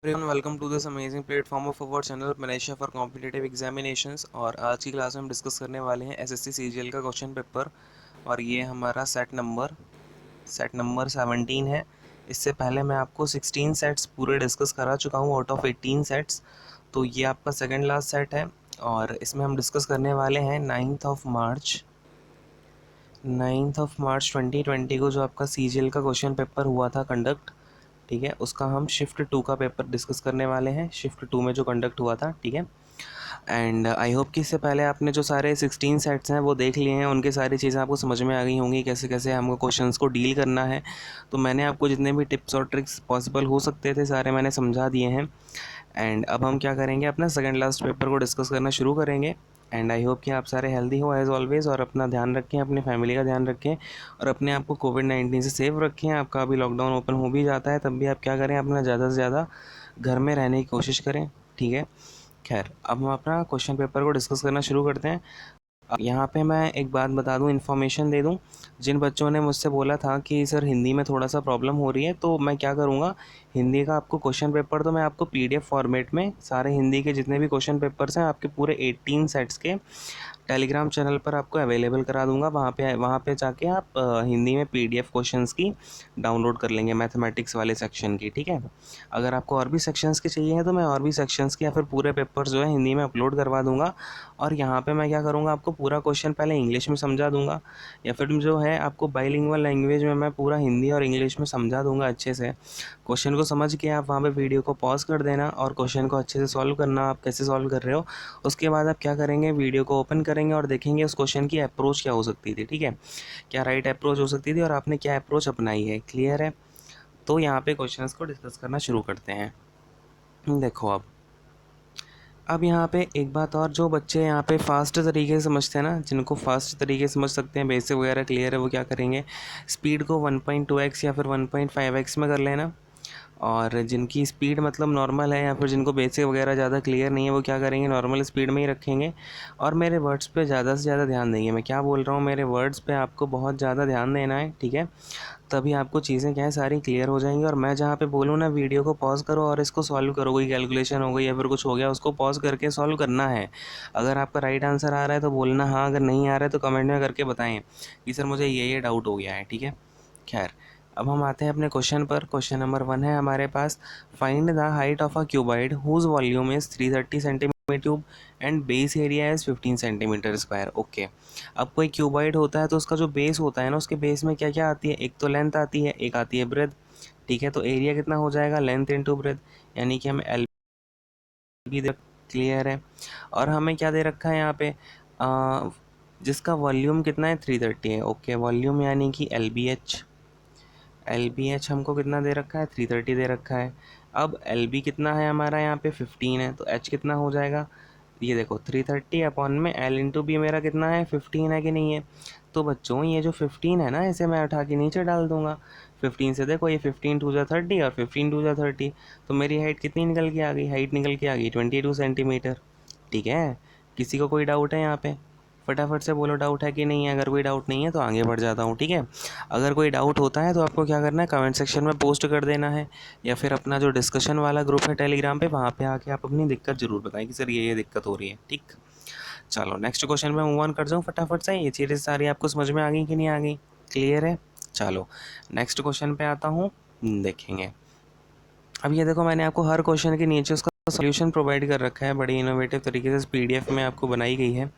Everyone welcome to this amazing platform of our channel Malaysia for competitive examinations. और आज की class में हम डिस्कस करने वाले हैं एसएससी सीजीएल का क्वेश्चन पेपर। और ये हमारा सेट नंबर 17 है। इससे पहले मैं आपको 16 सेट्स पूरे डिस्कस करा चुका हूँ आउट ऑफ 18 सेट्स। तो ये आपका सेकेंड लास्ट सेट है और इसमें हम डिस्कस करने वाले हैं 9th ऑफ मार्च 2020 को जो आपका सीजीएल का क्वेश्चन पेपर हुआ था कंडक्ट। ठीक है, उसका हम शिफ्ट 2 का पेपर डिस्कस करने वाले हैं, शिफ्ट 2 में जो कंडक्ट हुआ था। ठीक है, एंड आई होप कि इससे पहले आपने जो सारे 16 सेट्स हैं वो देख लिए हैं, उनकी सारी चीज़ें आपको समझ में आ गई होंगी कैसे कैसे हमको क्वेश्चंस को डील करना है। तो मैंने आपको जितने भी टिप्स और ट्रिक्स पॉसिबल हो सकते थे सारे मैंने समझा दिए हैं। एंड अब हम क्या करेंगे, अपना सेकेंड लास्ट पेपर को डिस्कस करना शुरू करेंगे। एंड आई होप कि आप सारे हेल्दी हो एज़ ऑलवेज़, और अपना ध्यान रखें, अपनी फैमिली का ध्यान रखें और अपने आप को कोविड-19 से सेफ रखें। आपका अभी लॉकडाउन ओपन हो भी जाता है तब भी आप क्या करें, अपना ज़्यादा से ज़्यादा घर में रहने की कोशिश करें। ठीक है, खैर अब हम अपना क्वेश्चन पेपर को डिस्कस करना शुरू करते हैं। अब यहाँ पे मैं एक बात बता दूँ, इन्फॉर्मेशन दे दूँ। जिन बच्चों ने मुझसे बोला था कि सर हिंदी में थोड़ा सा प्रॉब्लम हो रही है, तो मैं क्या करूँगा, हिंदी का आपको क्वेश्चन पेपर तो मैं आपको पीडीएफ फॉर्मेट में सारे हिंदी के जितने भी क्वेश्चन पेपर्स हैं आपके पूरे 18 सेट्स के टेलीग्राम चैनल पर आपको अवेलेबल करा दूंगा। वहाँ पे जाके आप हिंदी में पीडीएफ क्वेश्चंस की डाउनलोड कर लेंगे, मैथमेटिक्स वाले सेक्शन की। ठीक है, अगर आपको और भी सेक्शंस के चाहिए हैं तो मैं और भी सेक्शंस की या फिर पूरे पेपर्स जो है हिंदी में अपलोड करवा दूंगा। और यहाँ पे मैं क्या करूँगा, आपको पूरा क्वेश्चन पहले इंग्लिश में समझा दूंगा, या फिर जो है आपको बाइलिंगुअल लैंग्वेज में मैं पूरा हिंदी और इंग्लिश में समझा दूंगा अच्छे से। क्वेश्चन को समझ के आप वहाँ पे वीडियो को पॉज कर देना और क्वेश्चन को अच्छे से सॉल्व करना, आप कैसे सॉल्व कर रहे हो। उसके बाद आप क्या करेंगे, वीडियो को ओपन करेंगे और देखेंगे उस क्वेश्चन की अप्रोच क्या हो सकती थी। ठीक है, क्या राइट अप्रोच हो सकती थी और आपने क्या अप्रोच अपनाई है। क्लियर है, तो यहाँ पे क्वेश्चंस को डिस्कस करना शुरू करते हैं। देखो अब यहाँ पे एक बात और, जो बच्चे यहाँ पे फास्ट तरीके से समझते हैं ना, जिनको फास्ट तरीके से समझ सकते हैं, बेसिक वगैरह क्लियर है, वो क्या करेंगे, स्पीड को 1.2x या फिर 1.5x में कर लेना। और जिनकी स्पीड मतलब नॉर्मल है या फिर जिनको बेसिक वगैरह ज़्यादा क्लियर नहीं है, वो क्या करेंगे, नॉर्मल स्पीड में ही रखेंगे। और मेरे वर्ड्स पे ज़्यादा से ज़्यादा ध्यान देंगे। मैं क्या बोल रहा हूँ, मेरे वर्ड्स पे आपको बहुत ज़्यादा ध्यान देना है। ठीक है, तभी आपको चीज़ें क्या है सारी क्लियर हो जाएंगी। और मैं जहाँ पे बोलूँ ना, वीडियो को पॉज करो और इसको सॉल्व करो। कोई कैलकुलेशन हो गई या फिर कुछ हो गया, उसको पॉज करके सॉल्व करना है। अगर आपका राइट आंसर आ रहा है तो बोलना हाँ, अगर नहीं आ रहा है तो कमेंट में करके बताएं कि सर मुझे ये डाउट हो गया है। ठीक है, खैर अब हम आते हैं अपने क्वेश्चन पर। क्वेश्चन नंबर 1 है हमारे पास, find the height of a cuboid whose volume is 330 centimetre cube and base area is 15 centimetre square. Okay, अब कोई क्यूबॉइड होता है तो उसका जो बेस होता है ना, उसके बेस में क्या क्या आती है, एक तो लेंथ आती है, एक आती है ब्रेथ। ठीक है, तो एरिया कितना हो जाएगा, लेंथ इंटू ब्रेथ, यानी कि हमें एल बी दे। क्लियर है, और हमें क्या दे रखा है यहाँ पे, जिसका वॉल्यूम कितना है, 330 है। ओके, वॉल्यूम यानी कि एल बी एच हमको कितना दे रखा है, 330 दे रखा है। अब एल बी कितना है हमारा यहाँ पे, 15 है, तो एच कितना हो जाएगा, ये देखो 330 अपॉन में एल इंटू बी मेरा कितना है, 15 है कि नहीं है। तो बच्चों ये जो 15 है ना, इसे मैं उठा के नीचे डाल दूंगा। 15 से देखो, ये 15 टू जा 30 और 15 टू जा 30, तो मेरी हाइट कितनी निकल के आ गई, हाइट निकल के आ गई 22 सेंटीमीटर। ठीक है, किसी को कोई डाउट है यहाँ पे, फटाफट से बोलो डाउट है कि नहीं है। अगर कोई डाउट नहीं है तो आगे बढ़ जाता हूँ। ठीक है, अगर कोई डाउट होता है तो आपको क्या करना है, कमेंट सेक्शन में पोस्ट कर देना है, या फिर अपना जो डिस्कशन वाला ग्रुप है टेलीग्राम पे, वहाँ पे आके आप अपनी दिक्कत ज़रूर बताएं कि सर ये दिक्कत हो रही है। ठीक, चलो नेक्स्ट क्वेश्चन में मूव ऑन कर जाऊँ फटाफट से। ये चीज़ें सारी आपको समझ में आ गई कि नहीं आ गई, क्लियर है। चलो नेक्स्ट क्वेश्चन पे आता हूँ, देखेंगे। अब ये देखो, मैंने आपको हर क्वेश्चन के नीचे उसका सॉल्यूशन प्रोवाइड कर रखा है, बड़ी इनोवेटिव तरीके से पीडीएफ में आपको बनाई गई है।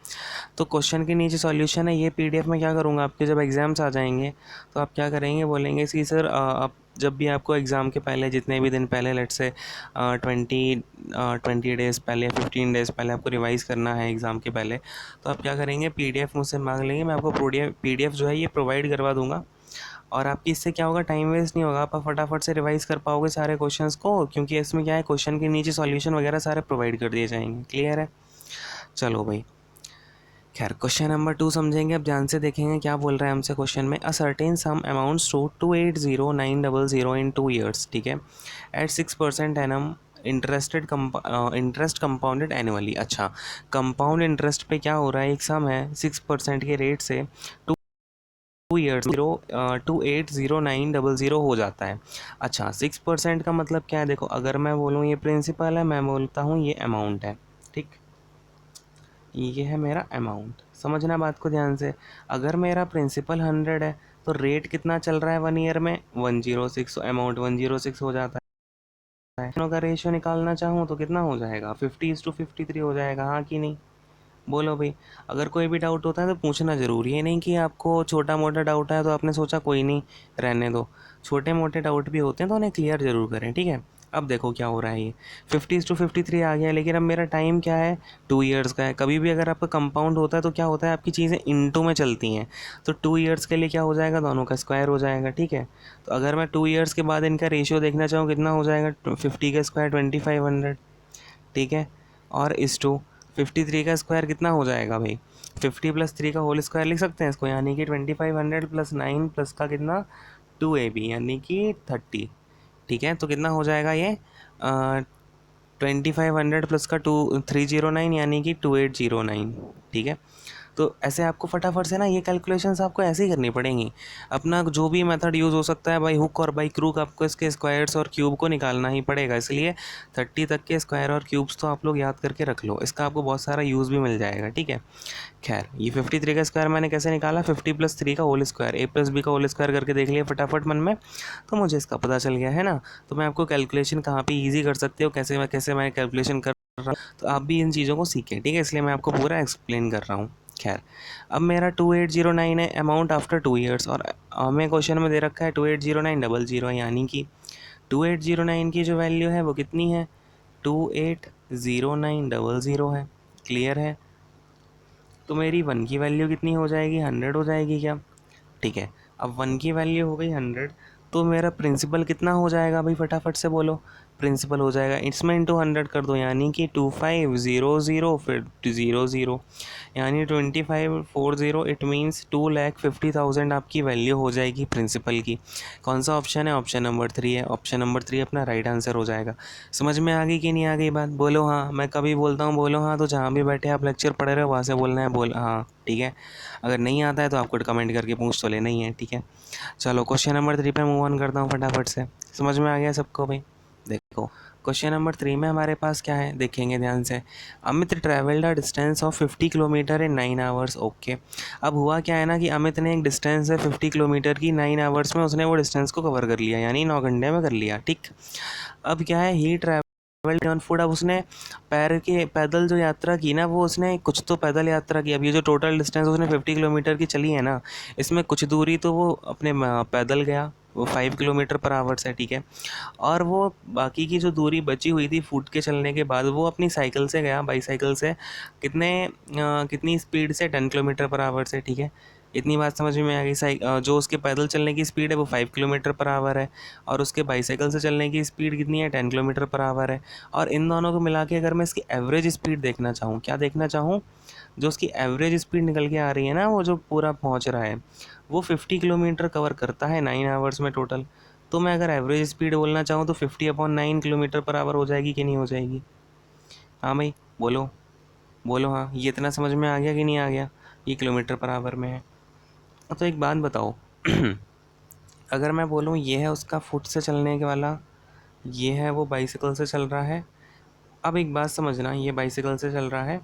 तो क्वेश्चन के नीचे सॉल्यूशन है, ये पीडीएफ में क्या करूँगा, आपके जब एग्ज़ाम्स आ जाएंगे तो आप क्या करेंगे, बोलेंगे कि सर आप जब भी आपको एग्ज़ाम के पहले जितने भी दिन पहले, लेट से 20 डेज़ पहले, 15 डेज़ पहले आपको रिवाइज़ करना है एग्ज़ाम के पहले, तो आप क्या करेंगे, पीडीएफ मुझसे मांग लेंगे, मैं आपको पीडीएफ जो है ये प्रोवाइड करवा दूँगा। और आपकी इससे क्या होगा, टाइम वेस्ट नहीं होगा, आप फटाफट से रिवाइज़ कर पाओगे सारे क्वेश्चंस को, क्योंकि इसमें क्या है, क्वेश्चन के नीचे सॉल्यूशन वगैरह सारे प्रोवाइड कर दिए जाएंगे। क्लियर है, चलो भाई। खैर क्वेश्चन नंबर 2 समझेंगे, अब ध्यान से देखेंगे क्या बोल रहा है हमसे क्वेश्चन में। A certain sum amounts to 280,900 in 2 years. ठीक है, at 6% annum interest compounded annually. अच्छा, कंपाउंड इंटरेस्ट पे क्या हो रहा है, एक सम है 6% के रेट से ईयर्स 280900 हो जाता है। अच्छा 6% का मतलब क्या है, देखो अगर मैं बोलूँ ये प्रिंसिपल है, मैं बोलता हूँ ये अमाउंट है, ठीक, ये है मेरा अमाउंट। समझना बात को ध्यान से, अगर मेरा प्रिंसिपल 100 है तो रेट कितना चल रहा है 1 ईयर में 106, अमाउंट 106 हो जाता है। दोनों का रेशियो निकालना चाहूँ तो कितना हो जाएगा 50:53 हो जाएगा, हाँ कि नहीं, बोलो भाई। अगर कोई भी डाउट होता है तो पूछना ज़रूरी है, नहीं कि आपको छोटा मोटा डाउट है तो आपने सोचा कोई नहीं रहने दो, छोटे मोटे डाउट भी होते हैं तो उन्हें क्लियर ज़रूर करें, ठीक है। अब देखो क्या हो रहा है, ये 50:53 आ गया, लेकिन अब मेरा टाइम क्या है 2 ईयर्स का है। कभी भी अगर आपका कंपाउंड होता है तो क्या होता है, आपकी चीज़ें इंटू में चलती हैं, तो 2 ईयर्स के लिए क्या हो जाएगा, दोनों का स्क्वायर हो जाएगा, ठीक है। तो अगर मैं 2 ईयर्स के बाद इनका रेशियो देखना चाहूँ कितना हो जाएगा, 50 का स्क्वायर 2500, ठीक है। और इस टू 53 का स्क्वायर कितना हो जाएगा भाई, 50 + 3 का होल स्क्वायर लिख सकते हैं इसको, यानी कि 2500 + 9 प्लस का कितना 2ab यानी कि 30, ठीक है। तो कितना हो जाएगा ये 2500 प्लस का 309 यानी कि 2809, ठीक है। तो ऐसे आपको फटाफट से ना ये कैलकुलेशंस आपको ऐसे ही करनी पड़ेंगी। अपना जो भी मेथड यूज़ हो सकता है बाई हुक और बाई क्रूक, आपको इसके स्क्वायर्स और क्यूब को निकालना ही पड़ेगा, इसलिए 30 तक के स्क्वायर और क्यूब्स तो आप लोग याद करके रख लो, इसका आपको बहुत सारा यूज़ भी मिल जाएगा, ठीक है। खैर ये 53 का स्क्वायर मैंने कैसे निकाला, 50 + 3 का होल स्क्वायर, a + b का होल स्क्वायर करके देख लिया फटाफट मन में, तो मुझे इसका पता चल गया है ना। तो मैं आपको कैलकुलेशन कहाँ पे ईजी कर सकते हो, कैसे मैं कैलकुलेशन कर रहा हूँ, तो आप भी इन चीज़ों को सीखें, ठीक है, इसलिए मैं आपको पूरा एक्सप्लेन कर रहा हूँ। खैर अब मेरा 2809 है अमाउंट आफ्टर 2 ईयर्स, और हमें क्वेश्चन में दे रखा है 280900, यानी कि 2809 की जो वैल्यू है वो कितनी है, 280900 है, क्लियर है। तो मेरी 1 की वैल्यू कितनी हो जाएगी, 100 हो जाएगी क्या, ठीक है। अब 1 की वैल्यू हो गई 100, तो मेरा प्रिंसिपल कितना हो जाएगा भाई, फटाफट से बोलो। प्रिंसिपल हो जाएगा, इसमें इंटू 100 कर दो, यानी कि 2500 फिर 00, यानी 2540, इट मीन्स 2,50,000 आपकी वैल्यू हो जाएगी प्रिंसिपल की। कौन सा ऑप्शन है, ऑप्शन नंबर 3 है, ऑप्शन नंबर 3 अपना राइट आंसर हो जाएगा। समझ में आ गई कि नहीं आ गई बात, बोलो हाँ। मैं कभी बोलता हूँ बोलो हाँ, तो जहाँ भी बैठे आप लेक्चर पढ़ रहे हो वहाँ से बोलना है बोल हाँ, ठीक है। अगर नहीं आता है तो आपको कमेंट करके पूछ तो लेना ही है, ठीक है। चलो क्वेश्चन नंबर 3 पे मूव ऑन करता हूँ फटाफट से, समझ में आ गया सबको भाई। देखो क्वेश्चन नंबर 3 में हमारे पास क्या है, देखेंगे ध्यान से। Amit travelled a distance of 50 kilometre in 9 hours, okay. अब हुआ क्या है ना कि अमित ने एक डिस्टेंस है 50 किलोमीटर की, 9 आवर्स में उसने वो डिस्टेंस को कवर कर लिया, यानी 9 घंटे में कर लिया, ठीक। अब क्या है, ही ट्रैवल्ड ऑन फुट, अब उसने पैदल जो यात्रा की ना, वो उसने कुछ तो पैदल यात्रा की। अब ये जो टोटल डिस्टेंस उसने 50 किलोमीटर की चली है ना, इसमें कुछ दूरी तो वो अपने पैदल गया, वो 5 किलोमीटर पर आवर्स है, ठीक है। और वो बाकी की जो दूरी बची हुई थी फुट के चलने के बाद, वो अपनी साइकिल से गया, बाईसाइकिल से, कितनी स्पीड से, 10 किलोमीटर पर आवर से, ठीक है। इतनी बात समझ में आ गई। जो उसके पैदल चलने की स्पीड है वो 5 किलोमीटर पर आवर है, और उसके बाईसाइकिल से चलने की स्पीड कितनी है, 10 किलोमीटर पर आवर है। और इन दोनों को मिला के अगर मैं इसकी एवरेज स्पीड देखना चाहूँ, क्या देखना चाहूँ, जो उसकी एवरेज स्पीड निकल के आ रही है ना, वो जो पूरा पहुँच रहा है वो 50 किलोमीटर कवर करता है 9 आवर्स में टोटल। तो मैं अगर एवरेज स्पीड बोलना चाहूँ तो 50/9 किलोमीटर पर आवर हो जाएगी कि नहीं हो जाएगी, हाँ भाई बोलो, बोलो हाँ। ये इतना समझ में आ गया कि नहीं आ गया, ये किलोमीटर पर आवर में है। तो एक बात बताओ अगर मैं बोलूँ ये है उसका फुट से चलने के वाला, ये है वो बाइसिकल से चल रहा है। अब एक बात समझना, ये बाइसिकल से चल रहा है,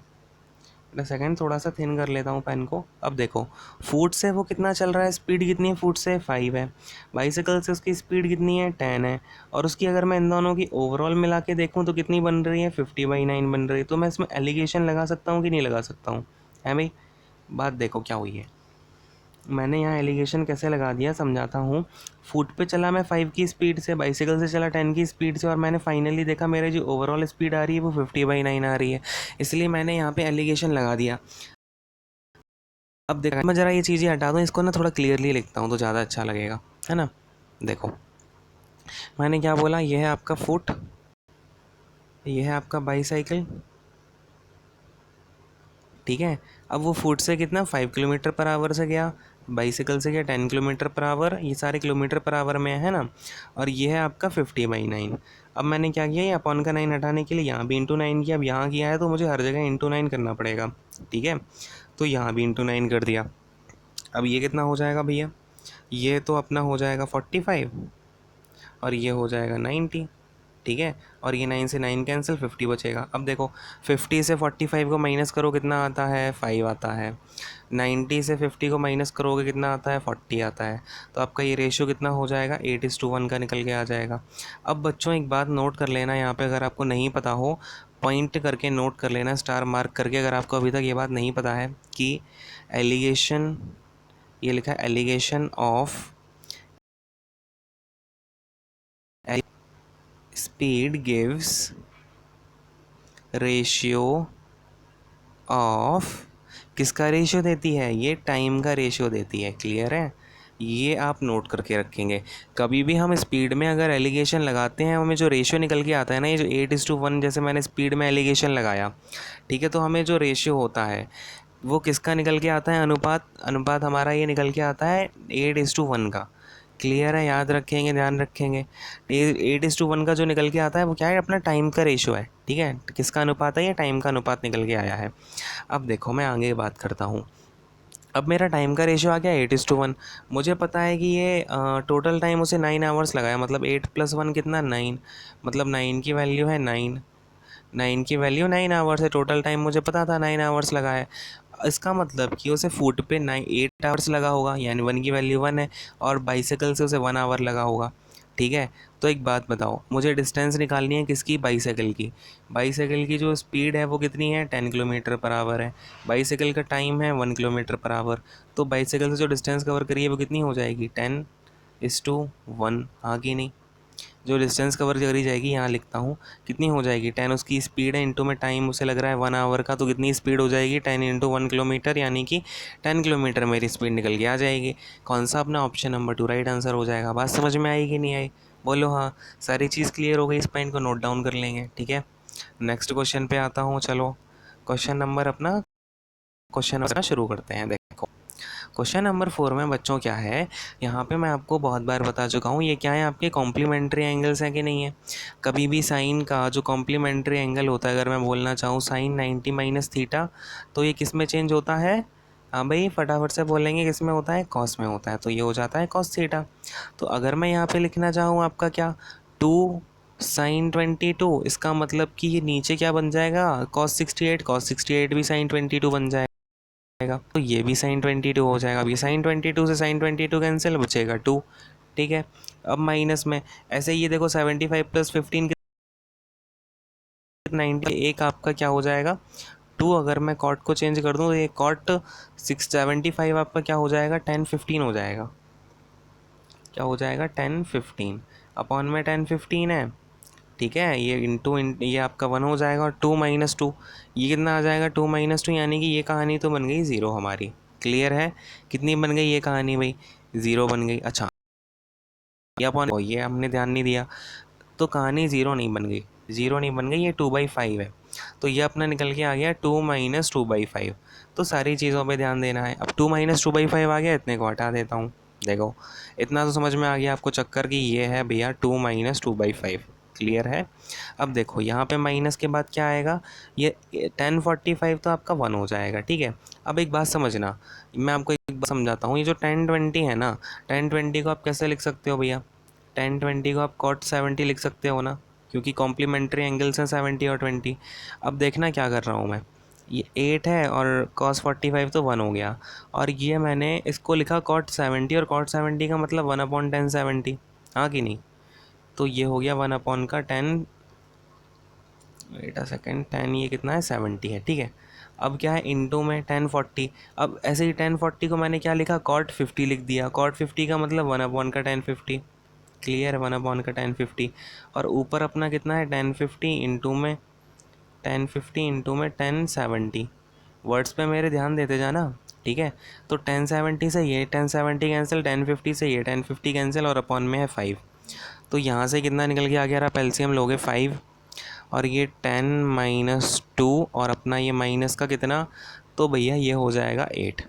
सेकंड थोड़ा सा थिन कर लेता हूँ पेन को। अब देखो फुट से वो कितना चल रहा है, स्पीड कितनी है, फुट से 5 है, बाइसिकल से उसकी स्पीड कितनी है, 10 है, और उसकी अगर मैं इन दोनों की ओवरऑल मिला के देखूँ तो कितनी बन रही है, 50/9 बन रही है। तो मैं इसमें एलिगेशन लगा सकता हूँ कि नहीं लगा सकता हूँ, है भाई। बात देखो क्या हुई है, मैंने यहाँ एलिगेशन कैसे लगा दिया समझाता हूँ। फुट पे चला मैं 5 की स्पीड से, बाइसिकल से चला 10 की स्पीड से, और मैंने फाइनली देखा मेरे जो ओवरऑल स्पीड आ रही है वो 50/9 आ रही है, इसलिए मैंने यहाँ पे एलिगेशन लगा दिया। अब देखो मैं ज़रा ये चीज़ें हटा दूँ, इसको ना थोड़ा क्लियरली लिखता हूँ तो ज़्यादा अच्छा लगेगा, है ना। देखो मैंने क्या बोला, ये है आपका फुट, ये है आपका बाईसाइकिल, ठीक है। अब वो फुट से कितना 5 किलोमीटर पर आवर से गया, बाईसाइकिल से गया 10 किलोमीटर पर आवर, ये सारे किलोमीटर पर आवर में है ना। और ये है आपका 50/9। अब मैंने क्या किया, ये अपॉन का 9 हटाने के लिए यहाँ भी इंटू 9 किया। अब यहाँ किया है तो मुझे हर जगह इंटू 9 करना पड़ेगा, ठीक है। तो यहाँ भी इंटू 9 कर दिया। अब ये कितना हो जाएगा भैया, ये तो अपना हो जाएगा 45 और ये हो जाएगा 90, ठीक है। और ये 9 से 9 कैंसिल, 50 बचेगा। अब देखो 50 से 45 को माइनस करो कितना आता है, 5 आता है। 90 से 50 को माइनस करोगे कितना आता है, 40 आता है। तो आपका ये रेशियो कितना हो जाएगा, 8:1 का निकल के आ जाएगा। अब बच्चों एक बात नोट कर लेना यहाँ पे, अगर आपको नहीं पता हो पॉइंट करके नोट कर लेना, स्टार मार्क करके, अगर आपको अभी तक ये बात नहीं पता है कि एलिगेशन, ये लिखा है alligation of speed gives ratio of, किसका रेशियो देती है, ये टाइम का रेशियो देती है। क्लियर है, ये आप नोट करके रखेंगे। कभी भी हम स्पीड में अगर एलिगेशन लगाते हैं, हमें जो रेशियो निकल के आता है ना, ये जो 8:1, जैसे मैंने स्पीड में एलिगेशन लगाया, ठीक है, तो हमें जो रेशियो होता है वो किसका निकल के आता है, अनुपात, अनुपात हमारा ये निकल के आता है 8:1 का। क्लियर है, याद रखेंगे, ध्यान रखेंगे। 8:1 का जो निकल के आता है वो क्या है, अपना टाइम का रेशियो है, ठीक है। किसका अनुपात है, ये टाइम का अनुपात निकल के आया है। अब देखो मैं आगे बात करता हूँ। अब मेरा टाइम का रेशियो आ गया 8:1। मुझे पता है कि ये टोटल टाइम उसे 9 आवर्स लगाया, मतलब 8 + 1 कितना, 9, मतलब 9 की वैल्यू है 9, 9 की वैल्यू 9 आवर्स है। टोटल टाइम मुझे पता था 9 आवर्स लगा है। इसका मतलब कि उसे फुट पे 8 आवर्स लगा होगा, यानी 1 की वैल्यू 1 है, और बाइसाइकिल से उसे 1 आवर लगा होगा, ठीक है। तो एक बात बताओ, मुझे डिस्टेंस निकालनी है किसकी, बाइसाइकिल की। बाइसाइकिल की जो स्पीड है वो कितनी है, 10 किलोमीटर पर आवर है। बाइसाइकिल का टाइम है 1 किलोमीटर पर आवर। तो बाइसाइकिल से जो डिस्टेंस कवर करी है वो कितनी हो जाएगी, 10:1, हाँ कि नहीं। जो डिस्टेंस कवर करी जाएगी, यहाँ लिखता हूँ, कितनी हो जाएगी, 10 उसकी स्पीड है, इंटू में टाइम उसे लग रहा है 1 आवर का, तो कितनी स्पीड हो जाएगी, 10 × 1 किलोमीटर, यानी कि 10 किलोमीटर मेरी स्पीड निकल के आ जाएगी। कौन सा अपना ऑप्शन नंबर 2 राइट आंसर हो जाएगा। बात समझ में आई कि नहीं आई, बोलो हाँ। सारी चीज़ क्लियर हो गई, इस पॉइंट को नोट डाउन कर लेंगे, ठीक है। नेक्स्ट क्वेश्चन पे आता हूँ, चलो क्वेश्चन नंबर अपना, क्वेश्चन अपना शुरू करते हैं। देखो क्वेश्चन नंबर 4 में बच्चों क्या है, यहाँ पे मैं आपको बहुत बार बता चुका हूँ, ये क्या है, आपके कॉम्प्लीमेंट्री एंगल्स हैं कि नहीं है। कभी भी साइन का जो कॉम्प्लीमेंट्री एंगल होता है, अगर मैं बोलना चाहूँ साइन 90 - थीटा, तो ये किस में चेंज होता है, हाँ भाई फटाफट से बोलेंगे, किस में होता है, कॉस में होता है, तो ये हो जाता है कॉस थीटा। तो अगर मैं यहाँ पे लिखना चाहूँ आपका क्या, 2 sin 22, इसका मतलब कि ये नीचे क्या बन जाएगा, cos 68, cos 68 भी sin 22 बन जाएगा, तो ये भी sin 22 हो जाएगा। अब ये sin 22 से sin 22 कैंसिल, बचेगा 2, ठीक है। अब माइनस में ऐसे ही ये देखो 75 + 15 90, एक आपका क्या हो जाएगा 2, अगर मैं कॉट को चेंज कर दूँ तो ये कॉट 675 आपका क्या हो जाएगा, 10/15 हो जाएगा। क्या हो जाएगा, 10/15 अपॉन में 10/15 है, ठीक है। ये ये आपका 1 हो जाएगा, और 2 - 2, ये कितना आ जाएगा, 2 - 2, यानी कि ये कहानी तो बन गई 0 हमारी। क्लियर है, कितनी बन गई ये कहानी भाई, 0 बन गई। अच्छा ये अपॉन, ये हमने ध्यान नहीं दिया, तो कहानी 0 नहीं बन गई, 0 नहीं बन गई, ये 2/5 है। तो ये अपना निकल के आ गया 2 - 2/5। तो सारी चीज़ों पे ध्यान देना है। अब 2 - 2/5 आ गया, इतने को हटा देता हूँ। देखो इतना तो समझ में आ गया आपको चक्कर की, ये है भैया 2 - 2/5। क्लियर है। अब देखो यहाँ पे माइनस के बाद क्या आएगा, ये 1045 तो आपका 1 हो जाएगा, ठीक है। अब एक बात समझना, मैं आपको एक बात समझाता हूँ, ये जो 1020 है ना, 1020 को आप कैसे लिख सकते हो भैया, 1020 को आप cot 70 लिख सकते हो ना, क्योंकि कॉम्प्लीमेंट्री एंगल्स हैं 70 और 20। अब देखना क्या कर रहा हूँ मैं, ये 8 है और cos 45 तो 1 हो गया, और ये मैंने इसको लिखा cot 70, और cot 70 का मतलब 1/10 70, हाँ कि नहीं। तो ये हो गया 1 का 10, वेट अ सेकेंड, 10 ये कितना है 70 है, ठीक है। अब क्या है इंटू में 1040, अब ऐसे ही 1040 को मैंने क्या लिखा, cot 50 लिख दिया, cot 50 का मतलब 1 का 1050। क्लियर है, 1 का 1050, और ऊपर अपना कितना है 1050 इंटू में 1070, वर्ड्स पे मेरे ध्यान देते जाना, ठीक है। तो 1070 से ये 1070 कैंसिल, 1050 से ये 1050 कैंसिल, और अपॉन में है 5। तो यहाँ से कितना निकल के आ गया, आप एलसीएम लोगे 5, और ये 10 - 2, और अपना ये माइनस का कितना, तो भैया ये हो जाएगा 8,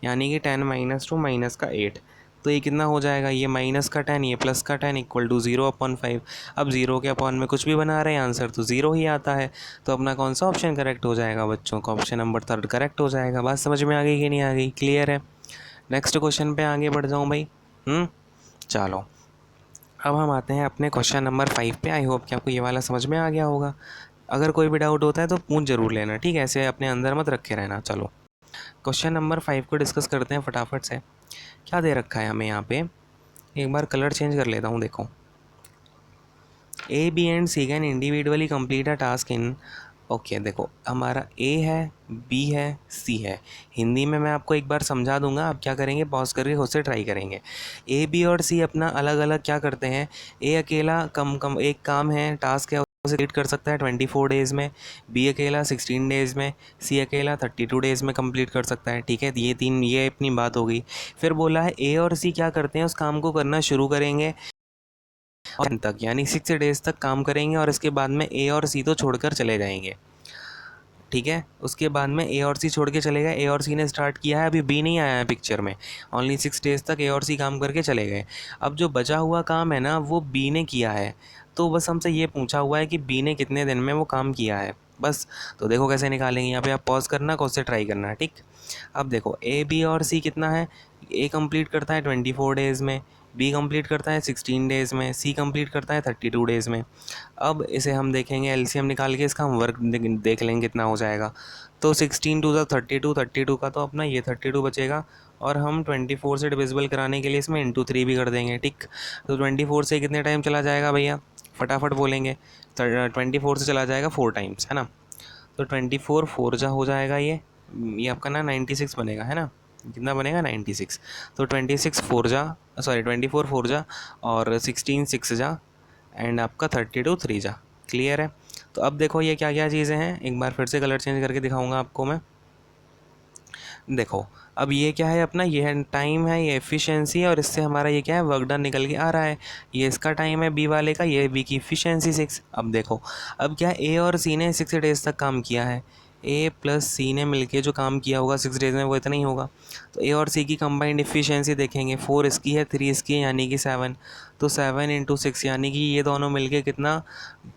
यानी कि 10 - 2 माइनस का 8। तो ये कितना हो जाएगा, ये माइनस का 10, ये प्लस का 10 इक्वल टू 0/5। अब 0 के अपॉन में कुछ भी बना रहे हैं, आंसर तो 0 ही आता है। तो अपना कौन सा ऑप्शन करेक्ट हो जाएगा बच्चों का, ऑप्शन नंबर 3 करेक्ट हो जाएगा। बात समझ में आ गई कि नहीं आ गई, क्लियर है। नेक्स्ट क्वेश्चन पे आगे बढ़ जाऊँ भाई। चलो अब हम आते हैं अपने क्वेश्चन नंबर 5 पे। आई होप कि आपको ये वाला समझ में आ गया होगा। अगर कोई भी डाउट होता है तो पूछ जरूर लेना, ठीक है, ऐसे अपने अंदर मत रखे रहना। चलो क्वेश्चन नंबर 5 को डिस्कस करते हैं फटाफट से। क्या दे रखा है हमें यहाँ पे, एक बार कलर चेंज कर लेता हूँ। देखो, A B and C can individually complete a task in, okay देखो हमारा ए है, बी है, सी है। हिंदी में मैं आपको एक बार समझा दूंगा, आप क्या करेंगे पॉज करके खुद से ट्राई करेंगे। ए बी और सी अपना अलग अलग क्या करते हैं। ए अकेला कम एक काम है, टास्क है, उसे कंप्लीट कर सकता है 24 डेज़ में। बी अकेला 16 डेज़ में। सी अकेला 32 डेज़ में कंप्लीट कर सकता है, ठीक है। ये अपनी बात हो गई। फिर बोला है ए और सी क्या करते हैं, उस काम को करना शुरू करेंगे और तक यानी 6 डेज़ तक काम करेंगे और इसके बाद में ए और सी तो छोड़कर चले जाएंगे, ठीक है। उसके बाद में ए और सी छोड़ के चले गए। ए और सी ने स्टार्ट किया है, अभी बी नहीं आया है पिक्चर में। ओनली 6 डेज़ तक ए और सी काम करके चले गए। अब जो बचा हुआ काम है ना वो बी ने किया है, तो बस हमसे ये पूछा हुआ है कि बी ने कितने दिन में वो काम किया है, बस। तो देखो कैसे निकालेंगे, यहाँ पे आप पॉज करना, खुद से ट्राई करना, ठीक। अब देखो ए बी और सी कितना है, ए कंप्लीट करता है 24 डेज़ में, बी कंप्लीट करता है 16 डेज़ में, सी कंप्लीट करता है 32 डेज़ में। अब इसे हम देखेंगे एलसीएम निकाल के, इसका हम वर्क देख लेंगे कितना हो जाएगा। तो 16 टू ज़ा 32, 32 का तो अपना ये 32 बचेगा और हम 24 से डिविजिबल कराने के लिए इसमें इंटू 3 भी कर देंगे, ठीक। तो 24 से कितने टाइम चला जाएगा भैया, फटाफट बोलेंगे। 24 से चला जाएगा 4 टाइम्स, है ना। तो 24 4 जा हो जाएगा ये आपका ना 96 बनेगा, है ना। कितना बनेगा 96। तो 26 4 जा, सॉरी 24 4 जा और 16 6 जा एंड आपका 32 3 जा। क्लियर है। तो अब देखो ये क्या क्या चीज़ें हैं, एक बार फिर से कलर चेंज करके दिखाऊंगा आपको मैं। देखो अब ये क्या है अपना, ये है टाइम है, ये एफिशिएंसी है और इससे हमारा ये क्या है, वर्क डन निकल के आ रहा है। ये इसका टाइम है बी वाले का, ये बी की एफिशिएंसी 6। अब देखो अब क्या, ए और सी ने 6 डेज़ तक काम किया है। ए प्लस सी ने मिलके जो काम किया होगा 6 डेज़ में वो इतना ही होगा। तो ए और सी की कंबाइंड एफिशिएंसी देखेंगे, 4 इसकी है 3 इसकी है यानी कि 7। तो 7 इंटू 6 यानी कि ये दोनों मिलके कितना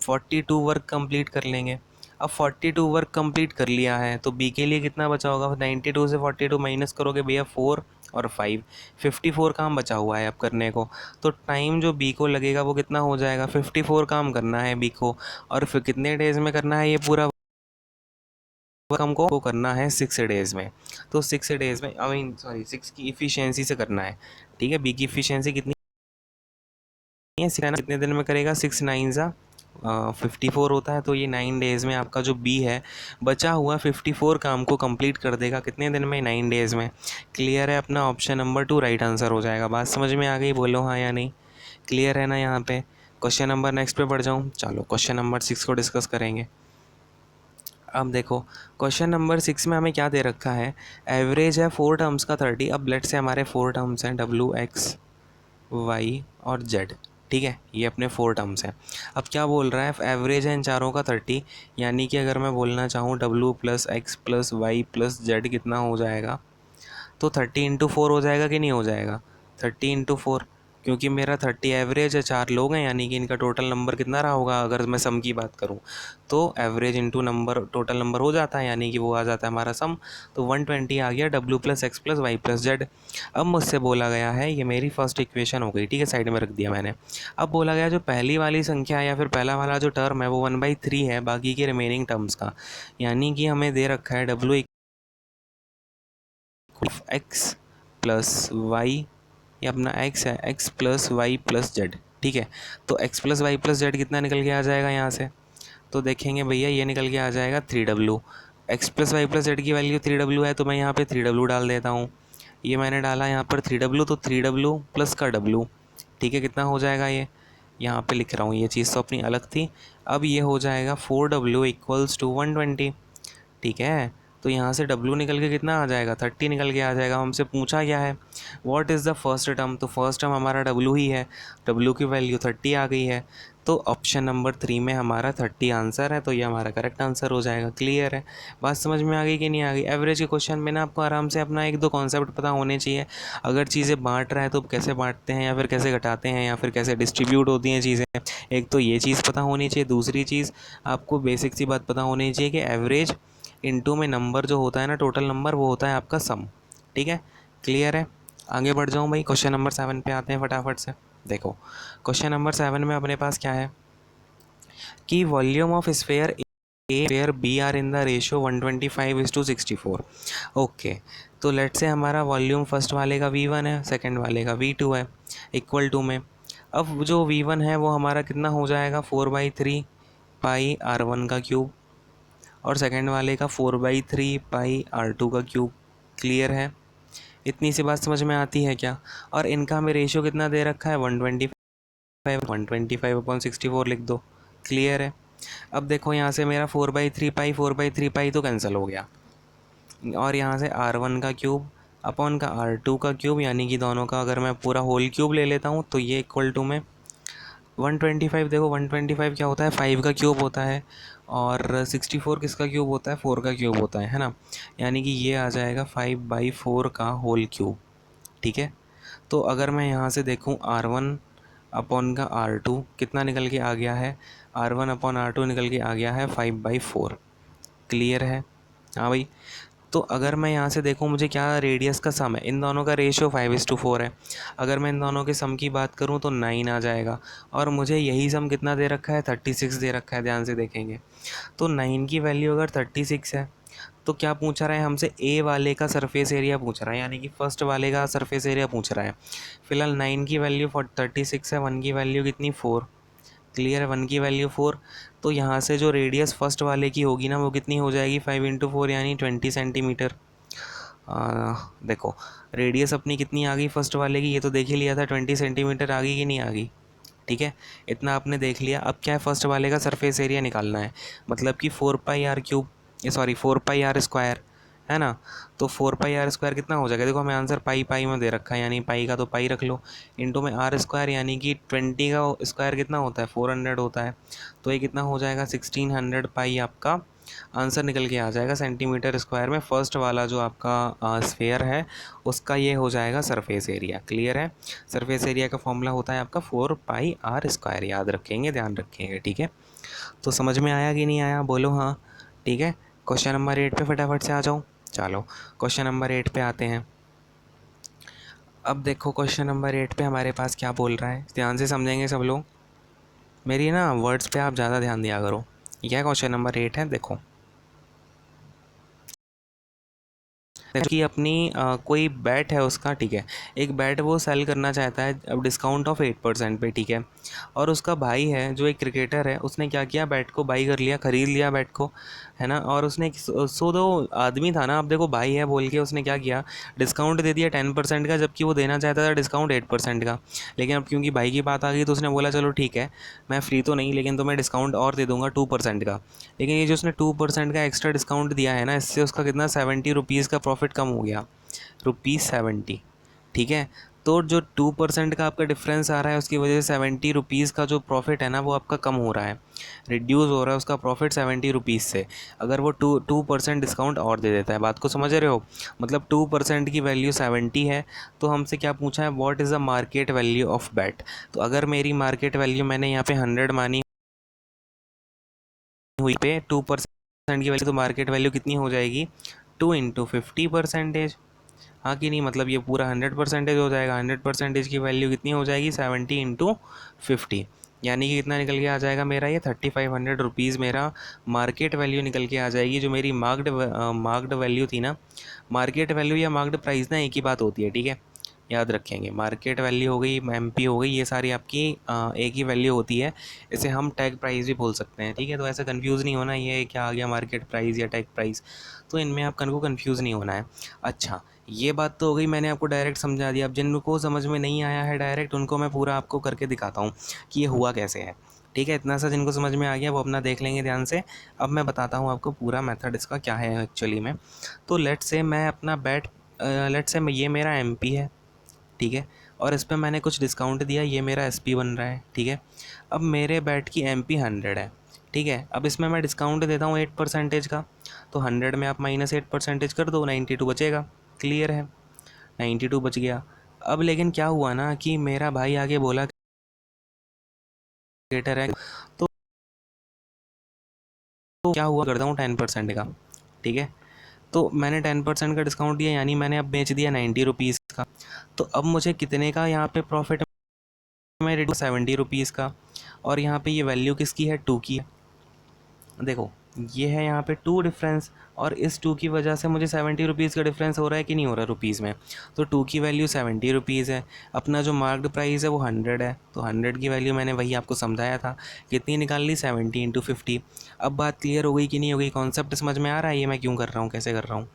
42 वर्क कंप्लीट कर लेंगे। अब 42 वर्क कंप्लीट कर लिया है तो बी के लिए कितना बचा होगा, 92 से 42 माइनस करोगे भैया 4 और 5, 54 काम बचा हुआ है अब करने को। तो टाइम जो बी को लगेगा वो कितना हो जाएगा, 54 काम करना है बी को। और फिर कितने डेज़ में करना है ये पूरा वर्क हमको करना है 6 डेज़ में। तो 6 डेज़ में आई मीन सॉरी 6 की इफ़िशियंसी से करना है, ठीक है। बी की इफ़िशियंसी कितनी है, कितने दिन में करेगा, 6 9 ज़ा 54 होता है। तो ये 9 डेज़ में आपका जो बी है बचा हुआ 54 काम को कंप्लीट कर देगा कितने दिन में, 9 डेज़ में। क्लियर है, अपना ऑप्शन नंबर 2 राइट आंसर हो जाएगा। बात समझ में आ गई, बोलो हाँ या नहीं। क्लियर है ना यहाँ पे। क्वेश्चन नंबर नेक्स्ट पे बढ़ जाऊँ, चलो क्वेश्चन नंबर 6 को डिस्कस करेंगे। अब देखो क्वेश्चन नंबर 6 में हमें क्या दे रखा है, एवरेज है 4 टर्म्स का 30। अब लेट से हमारे 4 टर्म्स हैं डब्ल्यू एक्स वाई और जेड, ठीक है, ये अपने 4 टर्म्स हैं। अब क्या बोल रहा है, एवरेज है इन चारों का 30, यानी कि अगर मैं बोलना चाहूँ W plus X plus Y plus Z कितना हो जाएगा, तो 30 इंटू 4 हो जाएगा कि नहीं हो जाएगा, 30 इंटू 4। क्योंकि मेरा 30 एवरेज है, 4 लोग हैं, यानी कि इनका टोटल नंबर कितना रहा होगा अगर मैं सम की बात करूं, तो average into number total number हो जाता है, यानी कि वो आ जाता है हमारा सम। तो 120 आ गया W plus X plus Y plus Z. अब मुझसे बोला गया है, ये मेरी फर्स्ट इक्वेशन हो गई, ठीक है, साइड में रख दिया मैंने। अब बोला गया जो पहली वाली संख्या या फिर पहला वाला जो टर्म है वो 1/3 है बाकी के रिमेनिंग टर्म्स का, यानी कि हमें दे रखा है डब्ल्यू एक्स प्लस वाई, ये अपना x है, x plus Y plus Z, ठीक है। तो x plus Y plus Z कितना निकल के आ जाएगा यहाँ से, तो देखेंगे भैया ये निकल के आ जाएगा 3w। X plus Y plus Z की वैल्यू 3w है तो मैं यहाँ पे 3w डाल देता हूँ। ये मैंने डाला यहाँ पर 3w, तो 3w प्लस का w, ठीक है, कितना हो जाएगा ये, यहाँ पे लिख रहा हूँ, ये चीज़ तो अपनी अलग थी। अब ये हो जाएगा 4w इक्वल्स टू 120, ठीक है। तो यहाँ से W निकल के कितना आ जाएगा, 30 निकल के आ जाएगा। हमसे पूछा क्या है, what is the first term, तो फर्स्ट टर्म हमारा W ही है, W की वैल्यू 30 आ गई है। तो ऑप्शन नंबर 3 में हमारा 30 आंसर है, तो ये हमारा करेक्ट आंसर हो जाएगा। क्लियर है, बात समझ में आ गई कि नहीं आ गई। एवरेज के क्वेश्चन में ना आपको आराम से अपना 1-2 कॉन्सेप्ट पता होने चाहिए। अगर चीज़ें बांट रहा है तो कैसे बांटते हैं या फिर कैसे घटाते हैं या फिर कैसे डिस्ट्रीब्यूट होती हैं चीज़ें, एक तो ये चीज़ पता होनी चाहिए। दूसरी चीज़ आपको बेसिक सी बात पता होनी चाहिए कि एवरेज इनटू में नंबर जो होता है ना, टोटल नंबर, वो होता है आपका सम, ठीक है। क्लियर है, आगे बढ़ जाऊँ भाई, क्वेश्चन नंबर 7 पे आते हैं फटाफट से। देखो क्वेश्चन नंबर 7 में अपने पास क्या है कि volume of sphere A sphere B are in the ratio 125:64। Okay, तो लेट से हमारा वॉल्यूम फर्स्ट वाले का V1 है, सेकंड वाले का V2 है, इक्वल टू में। अब जो V1 है वो हमारा कितना हो जाएगा, 4/3 पाई R1 का क्यूब, और सेकंड वाले का 4/3 पाई R2 का क्यूब। क्लियर है? इतनी सी बात समझ में आती है क्या? और इनका हमें रेशियो कितना दे रखा है, 125/64 लिख दो। क्लियर है? अब देखो यहाँ से मेरा 4/3 पाई तो कैंसिल हो गया, और यहाँ से R1 का क्यूब अपॉन का R2 का क्यूब, यानी कि दोनों का अगर मैं पूरा होल क्यूब ले लेता हूँ तो ये इक्वल टू में 125। देखो 125 क्या होता है, 5 का क्यूब होता है, और 64 किसका क्यूब होता है, 4 का क्यूब होता है ना। यानी कि ये आ जाएगा 5/4 का होल क्यूब। ठीक है, तो अगर मैं यहाँ से देखूँ R1 अपॉन का R2 कितना निकल के आ गया है, R1 अपॉन R2 निकल के आ गया है 5/4। क्लियर है? हाँ भाई। तो अगर मैं यहाँ से देखूँ, मुझे क्या रेडियस का सम है, इन दोनों का रेशियो 5:4 है। अगर मैं इन दोनों के सम की बात करूँ तो 9 आ जाएगा, और मुझे यही सम कितना दे रखा है, 36 दे रखा है। ध्यान से देखेंगे तो 9 की वैल्यू अगर 36 है, तो क्या पूछा रहा है हमसे, ए वाले का सरफेस एरिया पूछ रहा है, यानी कि फर्स्ट वाले का सरफेस एरिया पूछ रहा है। फिलहाल 9 की वैल्यू 36 है, 1 की वैल्यू कितनी, 4। क्लियर है? 1 की वैल्यू 4। तो यहाँ से जो रेडियस फर्स्ट वाले की होगी ना, वो कितनी हो जाएगी, 5×4 यानी 20 सेंटीमीटर। देखो रेडियस अपनी कितनी आ गई फर्स्ट वाले की, ये तो देख ही लिया था, 20 सेंटीमीटर आ गई कि नहीं आ गई। ठीक है, इतना आपने देख लिया। अब क्या है, फर्स्ट वाले का सरफेस एरिया निकालना है, मतलब कि 4πr³ सॉरी 4πr² है ना। तो 4πr² कितना हो जाएगा, देखो हमें आंसर पाई पाई में दे रखा है, यानी पाई का तो पाई रख लो, इंटू में r², यानी कि 20 का स्क्वायर कितना होता है, 400 होता है। तो ये कितना हो जाएगा, 1600 पाई आपका आंसर निकल के आ जाएगा सेंटीमीटर स्क्वायर में। फर्स्ट वाला जो आपका स्फेयर है उसका ये हो जाएगा सरफेस एरिया। क्लियर है? सरफेस एरिया का फॉर्मूला होता है आपका 4πr², याद रखेंगे, ध्यान रखेंगे। ठीक है, तो समझ में आया कि नहीं आया, बोलो हाँ। ठीक है, क्वेश्चन नंबर 8 पे फटाफट से आ जाओ। चलो क्वेश्चन नंबर 8 पे आते हैं। अब देखो क्वेश्चन नंबर 8 पे हमारे पास क्या बोल रहा है, ध्यान से समझेंगे सब लोग, मेरी ना वर्ड्स पे आप ज़्यादा ध्यान दिया करो। यह क्वेश्चन नंबर 8 है, देखो कि अपनी कोई बैट है उसका, ठीक है, एक बैट वो सेल करना चाहता है अब डिस्काउंट ऑफ 8% पे। ठीक है, और उसका भाई है जो एक क्रिकेटर है, उसने क्या किया, बैट को बाई कर लिया, ख़रीद लिया बैट को, है ना। और उसने सो दो आदमी था ना, अब देखो भाई है बोल के उसने क्या किया, डिस्काउंट दे दिया 10% का, जबकि वो देना चाहता था डिस्काउंट 8% का। लेकिन अब क्योंकि भाई की बात आ गई तो उसने बोला चलो ठीक है, मैं फ्री तो नहीं, लेकिन तुम्हें डिस्काउंट और दे दूंगा 2% का। लेकिन ये जो उसने 2% का एक्स्ट्रा डिस्काउंट दिया है ना, इससे उसका कितना 70 रुपीज़ का प्रॉफिट कम हो गया, ₹70। ठीक है, तो जो 2% का आपका डिफरेंस आ रहा है उसकी वजह से 70 रुपीज़ का जो प्रॉफिट है ना वो आपका कम हो रहा है, रिड्यूस हो रहा है उसका प्रॉफिट 70 रुपीज़ से। अगर वो 2% डिस्काउंट और दे देता है, बात को समझ रहे हो, मतलब 2% की वैल्यू 70 है, तो हमसे क्या पूछा है, what is the market value of bat. तो अगर मेरी मार्केट वैल्यू मैंने यहाँ पे 100 मानी हुई पे 2% की वैल्यू, तो मार्केट वैल्यू कितनी हो जाएगी, 2 × 50%। हाँ कि नहीं, मतलब ये पूरा 100% हो जाएगा, 100% की वैल्यू कितनी हो जाएगी, 70 × 50, यानी कि कितना निकल के आ जाएगा मेरा, ये 3500 रुपीज़ मेरा मार्केट वैल्यू निकल के आ जाएगी। जो मेरी मार्क्ड वैल्यू थी ना, मार्केट वैल्यू या मार्क्ड प्राइस ना एक ही बात होती है। ठीक है, याद रखेंगे, मार्केट वैल्यू हो गई, एमपी हो गई, ये सारी आपकी एक ही वैल्यू होती है। इसे हम टैग प्राइस भी बोल सकते हैं। ठीक है, तो ऐसा कंफ्यूज नहीं होना ये क्या आ गया मार्केट प्राइस या टैग प्राइस, तो इनमें आपको कंफ्यूज नहीं होना है। अच्छा, ये बात तो हो गई, मैंने आपको डायरेक्ट समझा दिया। अब जिनको समझ में नहीं आया है डायरेक्ट, उनको मैं पूरा आपको करके दिखाता हूँ कि ये हुआ कैसे है। ठीक है, इतना सा जिनको समझ में आ गया वो अपना देख लेंगे ध्यान से। अब मैं बताता हूँ आपको पूरा मेथड इसका क्या है एक्चुअली में। तो लेट से मैं अपना बैट, लेट से ये मेरा एमपी है, ठीक है, और इस पर मैंने कुछ डिस्काउंट दिया, ये मेरा एसपी बन रहा है। ठीक है, अब मेरे बैट की एमपी 100 है। ठीक है, अब इसमें मैं डिस्काउंट देता हूँ 8% का, तो 100 में आप -8% कर दो, 92 बचेगा। क्लियर है? 92 बच गया। अब लेकिन क्या हुआ ना कि मेरा भाई आगे बोला क्रिकेटर है, तो क्या हुआ, करता हूँ 10% का। ठीक है, तो मैंने 10% का डिस्काउंट दिया, यानी मैंने अब बेच दिया 90 रुपीज़ का। तो अब मुझे कितने का यहाँ पे प्रॉफिट में रेडी 70 रुपीज़ का। और यहाँ पे ये वैल्यू किसकी है, 2 की है। देखो ये है यहाँ पे 2 डिफरेंस, और इस 2 की वजह से मुझे 70 रुपीज़ का डिफरेंस हो रहा है कि नहीं हो रहा रुपीज़ में। तो 2 की वैल्यू 70 रुपीज़ है, अपना जो मार्क्ड प्राइस है वो 100 है, तो 100 की वैल्यू मैंने वही आपको समझाया था, कितनी निकाल ली, 70 इंटू 50। अब बात क्लियर हो गई कि नहीं हो गई, कॉन्सेप्ट समझ में आ रहा है ये मैं क्यों कर रहा हूँ, कैसे कर रहा हूँ।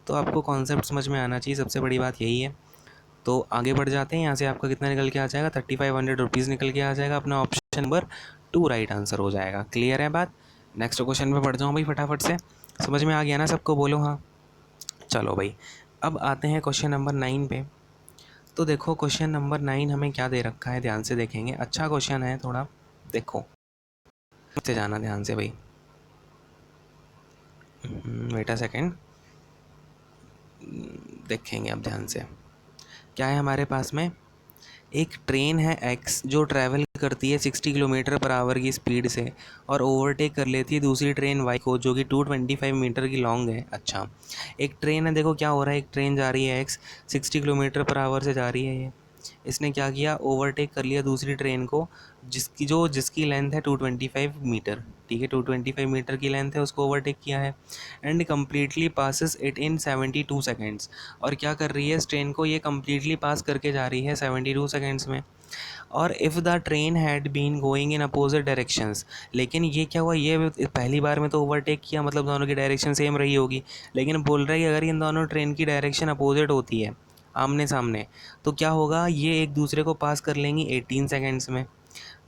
तो आपको कॉन्सेप्ट समझ में आना चाहिए, सबसे बड़ी बात यही है। तो आगे बढ़ जाते हैं, यहाँ से आपका कितना निकल के आ जाएगा, 3500 रुपीज़ निकल के आ जाएगा, अपना ऑप्शन नंबर 2 राइट आंसर हो जाएगा। क्लियर है बात। नेक्स्ट क्वेश्चन पे बढ़ जाऊँ भाई फटाफट से, समझ में आ गया ना सबको, बोलो हाँ। चलो भाई अब आते हैं क्वेश्चन नंबर 9 पे। तो देखो क्वेश्चन नंबर 9 हमें क्या दे रखा है, ध्यान से देखेंगे, अच्छा क्वेश्चन है थोड़ा, देखो से जाना ध्यान से भाई। वेट अ सेकेंड, देखेंगे अब ध्यान से। क्या है हमारे पास में, एक ट्रेन है एक्स जो ट्रैवल करती है 60 किलोमीटर पर आवर की स्पीड से और ओवरटेक कर लेती है दूसरी ट्रेन वाई को जो कि 225 मीटर की लॉन्ग है। अच्छा, एक ट्रेन है, देखो क्या हो रहा है, एक ट्रेन जा रही है एक्स, 60 किलोमीटर पर आवर से जा रही है ये, इसने क्या किया, ओवरटेक कर लिया दूसरी ट्रेन को जिसकी लेंथ है 225 मीटर। ठीक है, 225 मीटर की लेंथ है, उसको ओवरटेक किया है and completely passes it in 72 seconds. और क्या कर रही है, इस ट्रेन को ये कम्प्लीटली पास करके जा रही है 72 सेकेंड्स में। और if the train had been going in opposite directions, लेकिन ये क्या हुआ, ये पहली बार में तो ओवरटेक किया, मतलब दोनों की डायरेक्शन सेम रही होगी, लेकिन बोल रहा है कि अगर इन दोनों ट्रेन की डायरेक्शन अपोजिट होती है, आमने सामने, तो क्या होगा, ये एक दूसरे को पास कर लेंगी 18 सेकेंड्स में।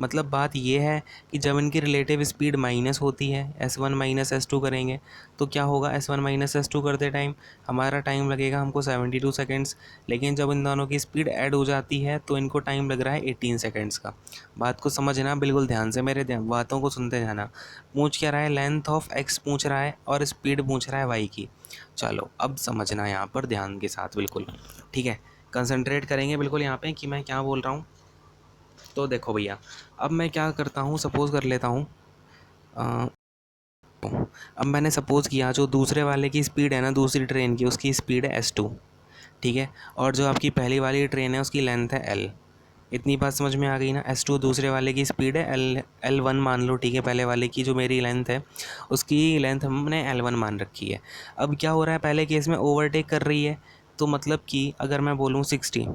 मतलब बात ये है कि जब इनकी रिलेटिव स्पीड माइनस होती है, S1 माइनस S2 करेंगे, तो क्या होगा, S1 माइनस S2 करते टाइम हमारा टाइम लगेगा हमको 72 सेकेंड्स, लेकिन जब इन दोनों की स्पीड ऐड हो जाती है तो इनको टाइम लग रहा है 18 सेकेंड्स का। बात को समझना बिल्कुल ध्यान से, मेरे बातों को सुनते जाना। पूछ क्या रहा है, लेंथ ऑफ एक्स पूछ रहा है और स्पीड पूछ रहा है वाई की। चलो अब समझना यहाँ पर ध्यान के साथ बिल्कुल, ठीक है, कंसंट्रेट करेंगे बिल्कुल यहाँ पे कि मैं क्या बोल रहा हूँ। तो देखो भैया, अब मैं क्या करता हूँ, सपोज़ कर लेता हूँ, अब मैंने सपोज़ किया जो दूसरे वाले की स्पीड है ना, दूसरी ट्रेन की, उसकी स्पीड है S2, ठीक है, और जो आपकी पहली वाली ट्रेन है उसकी लेंथ है L। इतनी बात समझ में आ गई ना, S2 दूसरे वाले की स्पीड है, L1 मान लो, ठीक है, पहले वाले की जो मेरी लेंथ है उसकी लेंथ हमने L1 मान रखी है। अब क्या हो रहा है, पहले केस में ओवरटेक कर रही है, तो मतलब कि अगर मैं बोलूँ 60,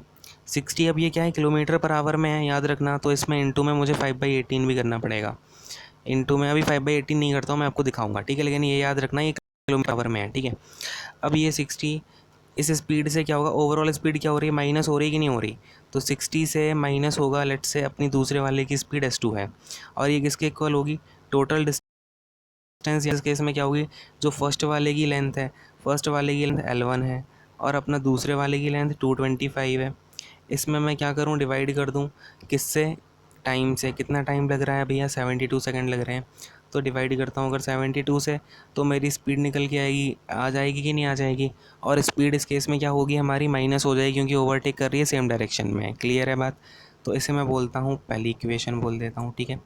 अब ये क्या है, किलोमीटर पर आवर में है, याद रखना, तो इसमें इंटू में मुझे 5/18 भी करना पड़ेगा। इंटू में अभी 5/18 नहीं करता हूँ, मैं आपको दिखाऊंगा, ठीक है, लेकिन ये याद रखना ये किलोमीटर आवर में है, ठीक है। अब ये 60, इस स्पीड से क्या होगा, ओवरऑल स्पीड क्या हो रही है, माइनस हो रही है कि नहीं हो रही, तो 60 से माइनस होगा, लेट से अपनी दूसरे वाले की स्पीड S2 है, और ये किसके इक्वल होगी, टोटल डिस्टेंस, इस केस में क्या होगी, जो फर्स्ट वाले की लेंथ है, फर्स्ट वाले की लेंथ L1 है और अपना दूसरे वाले की लेंथ 225 है। इसमें मैं क्या करूँ, डिवाइड कर दूँ, किससे, टाइम से, कितना टाइम लग रहा है भैया, 72 सेकंड लग रहे हैं, तो डिवाइड करता हूँ अगर 72 से, तो मेरी स्पीड निकल के आएगी, आ जाएगी कि नहीं आ जाएगी, और स्पीड इस केस में क्या होगी हमारी, माइनस हो जाएगी, क्योंकि ओवरटेक कर रही है सेम डायरेक्शन में। क्लियर है बात। तो इसे मैं बोलता हूँ पहली इक्वेशन बोल देता हूँ, ठीक है,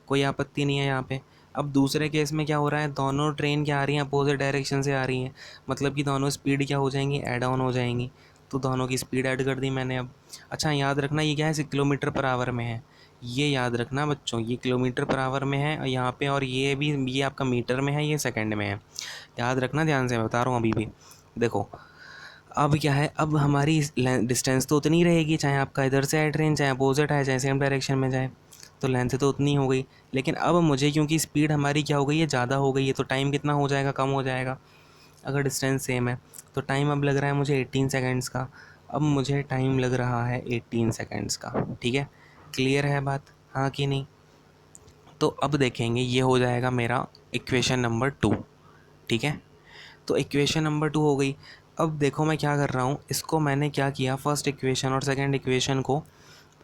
कोई आपत्ति नहीं है यहाँ पे। अब दूसरे केस में क्या हो रहा है, दोनों ट्रेन क्या आ रही हैं, अपोजिट डायरेक्शन से आ रही हैं, मतलब कि दोनों स्पीड क्या हो जाएंगी, ऐड ऑन हो जाएंगी, तो दोनों की स्पीड ऐड कर दी मैंने अब। अच्छा याद रखना ये क्या है, किलोमीटर पर आवर में है, ये याद रखना बच्चों, ये किलोमीटर पर आवर में है यहाँ पे, और ये भी, ये आपका मीटर में है, ये सेकंड में है, याद रखना ध्यान से, मैं बता रहा हूँ अभी भी। देखो अब क्या है, अब हमारी डिस्टेंस तो उतनी रहेगी, चाहे आपका इधर से आए ट्रेन, चाहे अपोजिट आए, चाहे सेम डायरेक्शन में जाए, तो लेंथ तो उतनी हो गई। लेकिन अब मुझे, क्योंकि स्पीड हमारी क्या हो गई है, ज़्यादा हो गई है, तो टाइम कितना हो जाएगा, कम हो जाएगा। अगर डिस्टेंस सेम है तो टाइम अब लग रहा है मुझे 18 सेकेंड्स का, अब मुझे टाइम लग रहा है 18 सेकेंड्स का, ठीक है। क्लियर है बात, हाँ कि नहीं। तो अब देखेंगे, ये हो जाएगा मेरा इक्वेशन नंबर 2, ठीक है। तो इक्वेशन नंबर 2 हो गई। अब देखो मैं क्या कर रहा हूँ, इसको मैंने क्या किया, फर्स्ट इक्वेशन और सेकंड इक्वेशन को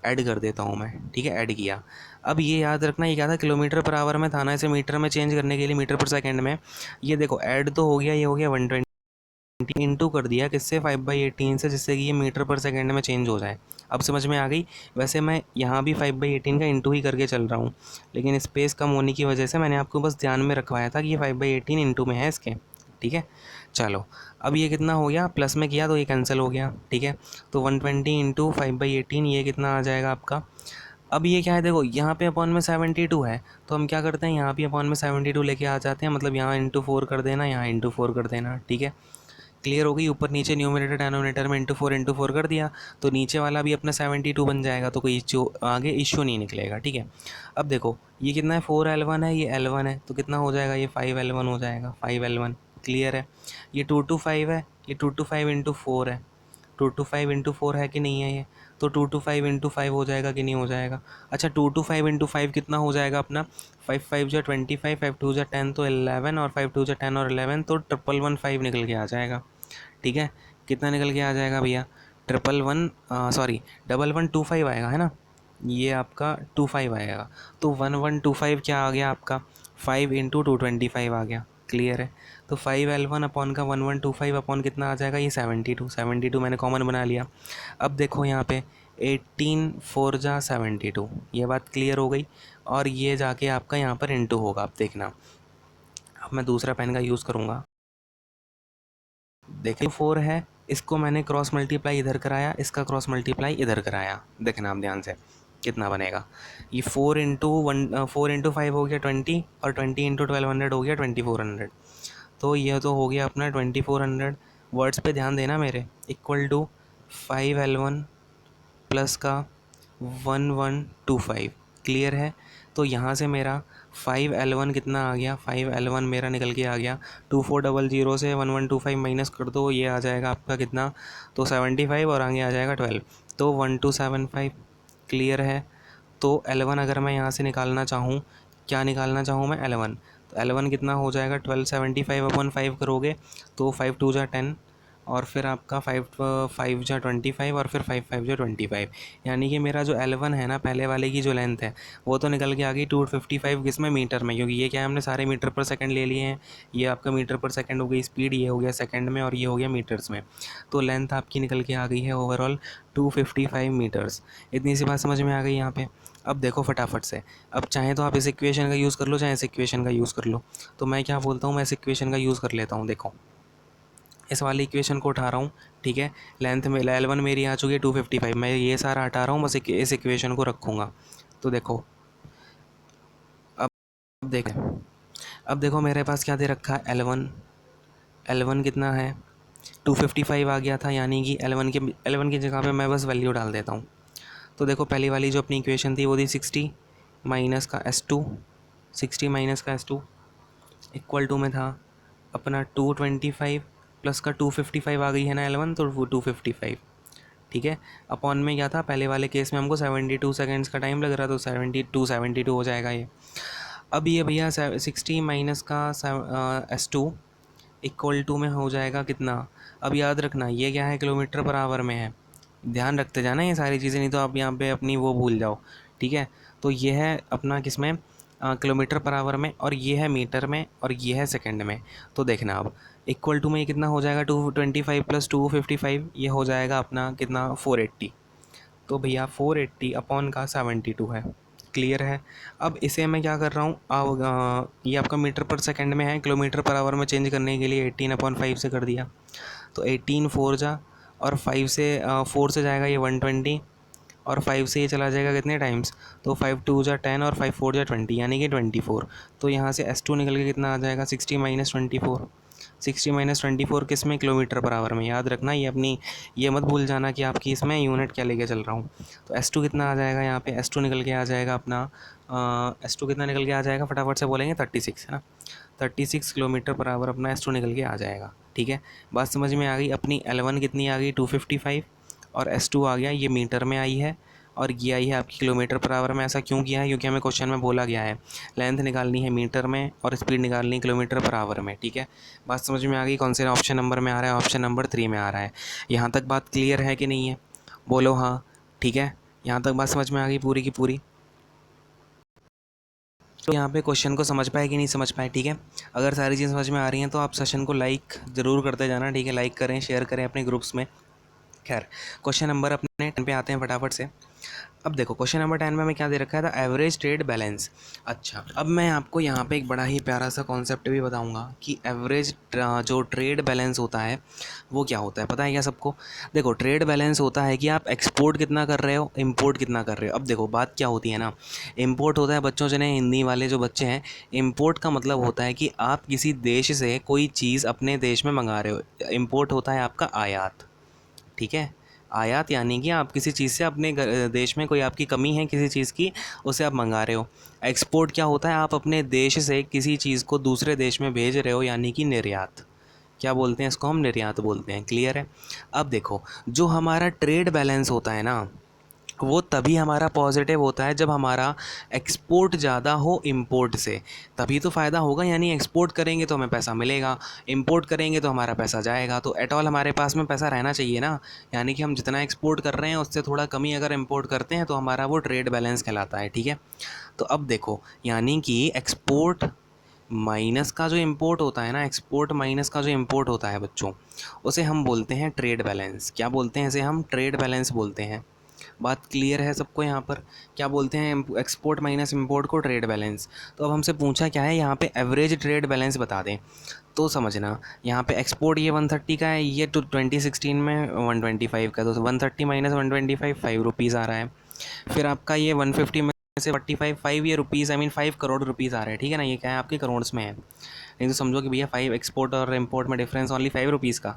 ऐड कर देता हूँ मैं, ठीक है, ऐड किया। अब ये याद रखना, ये क्या था, किलोमीटर पर आवर में था ना, इसे मीटर में चेंज करने के लिए मीटर पर सेकंड में, ये देखो ऐड तो हो गया, ये हो गया 120, इंटू कर दिया किससे, 5/18 से, जिससे कि ये मीटर पर सेकंड में चेंज हो जाए। अब समझ में आ गई। वैसे मैं यहाँ भी 5/18 का इंटू ही करके चल रहा हूँ, लेकिन स्पेस कम होने की वजह से मैंने आपको बस ध्यान में रखवाया था कि ये 5/18 इंटू में है इसके, ठीक है। चलो अब ये कितना हो गया, प्लस में किया तो ये कैंसिल हो गया, ठीक है। तो 120 इंटू 5/18 ये कितना आ जाएगा आपका। अब ये क्या है, देखो यहाँ पे अपॉन में 72 है, तो हम क्या करते हैं यहाँ भी अपॉन में 72 लेके आ जाते हैं, मतलब यहाँ इंटू 4 कर देना, यहाँ इंटू 4 कर देना, ठीक है। क्लियर हो गई, ऊपर नीचे न्यूमरेटर डिनोमिनेटर में इंटू फोर कर दिया, तो नीचे वाला भी अपना 72 बन जाएगा, तो कोई इश्यू आगे इश्यू नहीं निकलेगा, ठीक है। अब देखो ये कितना है, 4L1 है, ये L1 है, तो कितना हो जाएगा, ये 5L1 हो जाएगा, 5L1। क्लियर है। ये 2 to 5 है, ये 2 to 5 इंटू 4 है, 2 to 5 इंटू 4 है कि नहीं है ये, तो 2 to 5 इंटू 5 हो जाएगा कि नहीं हो जाएगा। अच्छा 2 to 5 इंटू 5 कितना हो जाएगा अपना, 5×5 = 25, 5×2 = 10 तो 11, और 5×2 = 10 और 11, तो 1115 निकल के आ जाएगा, ठीक है। कितना निकल के आ जाएगा भैया, 1125 आएगा, है ना, ये आपका 25 आएगा, तो 1125 क्या आ गया आपका, 5×225 आ गया। क्लियर है। तो 5L1 अपॉन का 1125 अपॉन कितना आ जाएगा, ये 72 मैंने कॉमन बना लिया। अब देखो यहाँ पे 18×4 = 72, ये बात क्लियर हो गई, और ये जाके आपका यहाँ पर इंटू होगा, आप देखना। अब मैं दूसरा पेन का यूज़ करूँगा, देखिए 4 है, इसको मैंने क्रॉस मल्टीप्लाई इधर कराया, इसका क्रॉस मल्टीप्लाई इधर कराया, देखना आप ध्यान से कितना बनेगा। ये 4×5 हो गया 20, और 20×1200 हो गया 2400, तो ये तो हो गया अपना 2400। वर्ड्स पे ध्यान देना मेरे, इक्वल टू 5L1 प्लस का 1125। क्लियर है। तो यहाँ से मेरा 5L1 कितना आ गया, 5L1 मेरा निकल के आ गया, 2400 से 1125 माइनस कर दो, ये आ जाएगा आपका कितना, तो 75, और आगे आ जाएगा 12, तो 1275। क्लियर है। तो L1 अगर मैं यहाँ से निकालना चाहूँ, क्या निकालना चाहूँ मैं, L1, तो L1 कितना हो जाएगा, 1275/5 करोगे तो 5×2 = 10, और फिर आपका 5×5 = 25, और फिर 5×5 = 25, यानी कि मेरा जो L1 है ना, पहले वाले की जो लेंथ है वो तो निकल के आ गई 255, किसमें, मीटर में, क्योंकि ये क्या है, हमने सारे मीटर पर सेकंड ले लिए हैं। ये आपका मीटर पर सेकंड हो गई स्पीड, ये हो गया सेकंड में, और ये हो गया मीटर्स में। तो लेंथ आपकी निकल के आ गई है ओवरऑल 255 मीटर्स। इतनी सी बात समझ में आ गई यहाँ पे। अब देखो फटाफट से, अब चाहे तो आप इस इक्वेशन का यूज़ कर लो, चाहे इस इक्वेशन का यूज़ कर लो, तो मैं क्या बोलता हूँ, मैं इस इक्वेशन का यूज़ कर लेता हूँ। देखो इस वाली इक्वेशन को उठा रहा हूँ, ठीक है। लेंथ में L1 मेरी आ चुकी है 255, मैं ये सारा हटा रहा हूँ, बस इस इक्वेशन को रखूँगा। तो देखो अब देखें, अब देखो मेरे पास क्या दे रखा है, L1 कितना है, 255 आ गया था, यानी कि L1 की जगह पे मैं बस वैल्यू डाल देता हूँ। तो देखो पहली वाली जो अपनी इक्वेशन थी वो थी 60 माइनस का S2, 60 माइनस का S2 इक्वल टू में था अपना 225 प्लस का 255 आ गई है ना L1, तो वो 255, ठीक है। अपॉन में क्या था, पहले वाले केस में हमको 72 सेकेंड्स का टाइम लग रहा, तो 72 हो जाएगा ये। अब ये भैया 60 माइनस का S2 इक्वल टू में हो जाएगा कितना। अब याद रखना ये क्या है, किलोमीटर पर आवर में है, ध्यान रखते जाना ये सारी चीज़ें, नहीं तो आप यहाँ पे अपनी वो भूल जाओ, ठीक है। तो ये है अपना किस में, किलोमीटर पर आवर में, और ये है मीटर में, और ये है सेकंड में। तो देखना अब इक्वल टू में ये कितना हो जाएगा, 225 प्लस 255, ये हो जाएगा अपना कितना, 480। तो भैया 480 अपॉन का 72 है। क्लियर है। अब इसे मैं क्या कर रहा हूँ, ये आपका मीटर पर सेकंड में है, किलोमीटर पर आवर में चेंज करने के लिए 18/5 से कर दिया, तो 18 4 जा, और 5 से 4 से जाएगा ये 120, और 5 से ये चला जाएगा कितने टाइम्स, तो 5×2 = 10, और 5×4 = 20, यानी कि 24। तो यहाँ से S2 निकल के कितना आ जाएगा, 60 माइनस 24, 60 माइनस 24 किस में, किलोमीटर पर आवर में। याद रखना ये अपनी, ये मत भूल जाना कि आपकी इसमें यूनिट क्या लेके चल रहा हूँ। तो S2 कितना आ जाएगा, यहाँ पे S2 निकल के आ जाएगा अपना, S2 कितना निकल के आ जाएगा, फटाफट से बोलेंगे, 36, है ना, 36 किलोमीटर पर आवर अपना S2 निकल के आ जाएगा, ठीक है। बात समझ में आ गई। अपनी L1 कितनी आ गई, 255, और S2 आ गया, ये मीटर में आई है, और ये आई है आपकी किलोमीटर पर आवर में। ऐसा क्यों किया है, क्योंकि हमें क्वेश्चन में बोला गया है लेंथ निकालनी है मीटर में, और स्पीड निकालनी है किलोमीटर पर आवर में, ठीक है। बात समझ में आ गई। कौन से ऑप्शन नंबर में आ रहा है, ऑप्शन नंबर 3 में आ रहा है। यहाँ तक बात क्लियर है कि नहीं है, बोलो हाँ, ठीक है। यहाँ तक बात समझ में आ गई पूरी की पूरी। तो यहाँ पे क्वेश्चन को समझ पाए कि नहीं समझ पाए, ठीक है। अगर सारी चीज़ समझ में आ रही हैं तो आप सेशन को लाइक ज़रूर करते जाना, ठीक है। लाइक करें, शेयर करें अपने ग्रुप्स में। खैर क्वेश्चन नंबर अपने 10 पे आते हैं फटाफट से। अब देखो क्वेश्चन नंबर 10 में हमें क्या दे रखा था, एवरेज ट्रेड बैलेंस। अच्छा, अब मैं आपको यहाँ पे एक बड़ा ही प्यारा सा कॉन्सेप्ट भी बताऊँगा कि एवरेज जो ट्रेड बैलेंस होता है वो क्या होता है, पता है क्या सबको? देखो ट्रेड बैलेंस होता है कि आप एक्सपोर्ट कितना कर रहे हो, इम्पोर्ट कितना कर रहे हो। अब देखो बात क्या होती है ना, इम्पोर्ट होता है बच्चों, जिन्हें हिंदी वाले जो बच्चे हैं, इम्पोर्ट का मतलब होता है कि आप किसी देश से कोई चीज़ अपने देश में मंगा रहे हो। इम्पोर्ट होता है आपका आयात, ठीक है। आयात यानी कि आप किसी चीज़ से अपने देश में कोई आपकी कमी है किसी चीज़ की, उसे आप मंगा रहे हो। एक्सपोर्ट क्या होता है, आप अपने देश से किसी चीज़ को दूसरे देश में भेज रहे हो, यानी कि निर्यात। क्या बोलते हैं इसको, हम निर्यात बोलते हैं। क्लियर है? अब देखो जो हमारा ट्रेड बैलेंस होता है ना, वो तभी हमारा पॉजिटिव होता है जब हमारा एक्सपोर्ट ज़्यादा हो इंपोर्ट से, तभी तो फ़ायदा होगा। यानी एक्सपोर्ट करेंगे तो हमें पैसा मिलेगा, इंपोर्ट करेंगे तो हमारा पैसा जाएगा। तो एट ऑल हमारे पास में पैसा रहना चाहिए ना। यानी कि हम जितना एक्सपोर्ट कर रहे हैं उससे थोड़ा कमी अगर इंपोर्ट करते हैं तो हमारा वो ट्रेड बैलेंस कहलाता है, ठीक है। तो अब देखो यानी कि एक्सपोर्ट माइनस का जो इंपोर्ट होता है ना, एक्सपोर्ट माइनस का जो इंपोर्ट होता है बच्चों, उसे हम बोलते हैं ट्रेड बैलेंस। क्या बोलते हैं इसे, हम ट्रेड बैलेंस बोलते हैं। बात क्लियर है सबको यहाँ पर? क्या बोलते हैं, एक्सपोर्ट माइनस इंपोर्ट को ट्रेड बैलेंस। तो अब हमसे पूछा क्या है यहाँ पे, एवरेज ट्रेड बैलेंस बता दें। तो समझना यहाँ पे एक्सपोर्ट ये 130 का है, ये तो 2016 में 125 का, तो 130 माइनस 125 5 रुपीज़ आ रहा है। फिर आपका ये 150 में से 45 5 ये rupees, I mean 5 crore rupees आ रहे हैं, ठीक है ना। ये क्या है, आपके करोड़ में है। नहीं तो समझो कि भैया 5 एक्सपोर्ट और इम्पोर्ट में डिफरेंस ओनली 5 रुपीज़ का।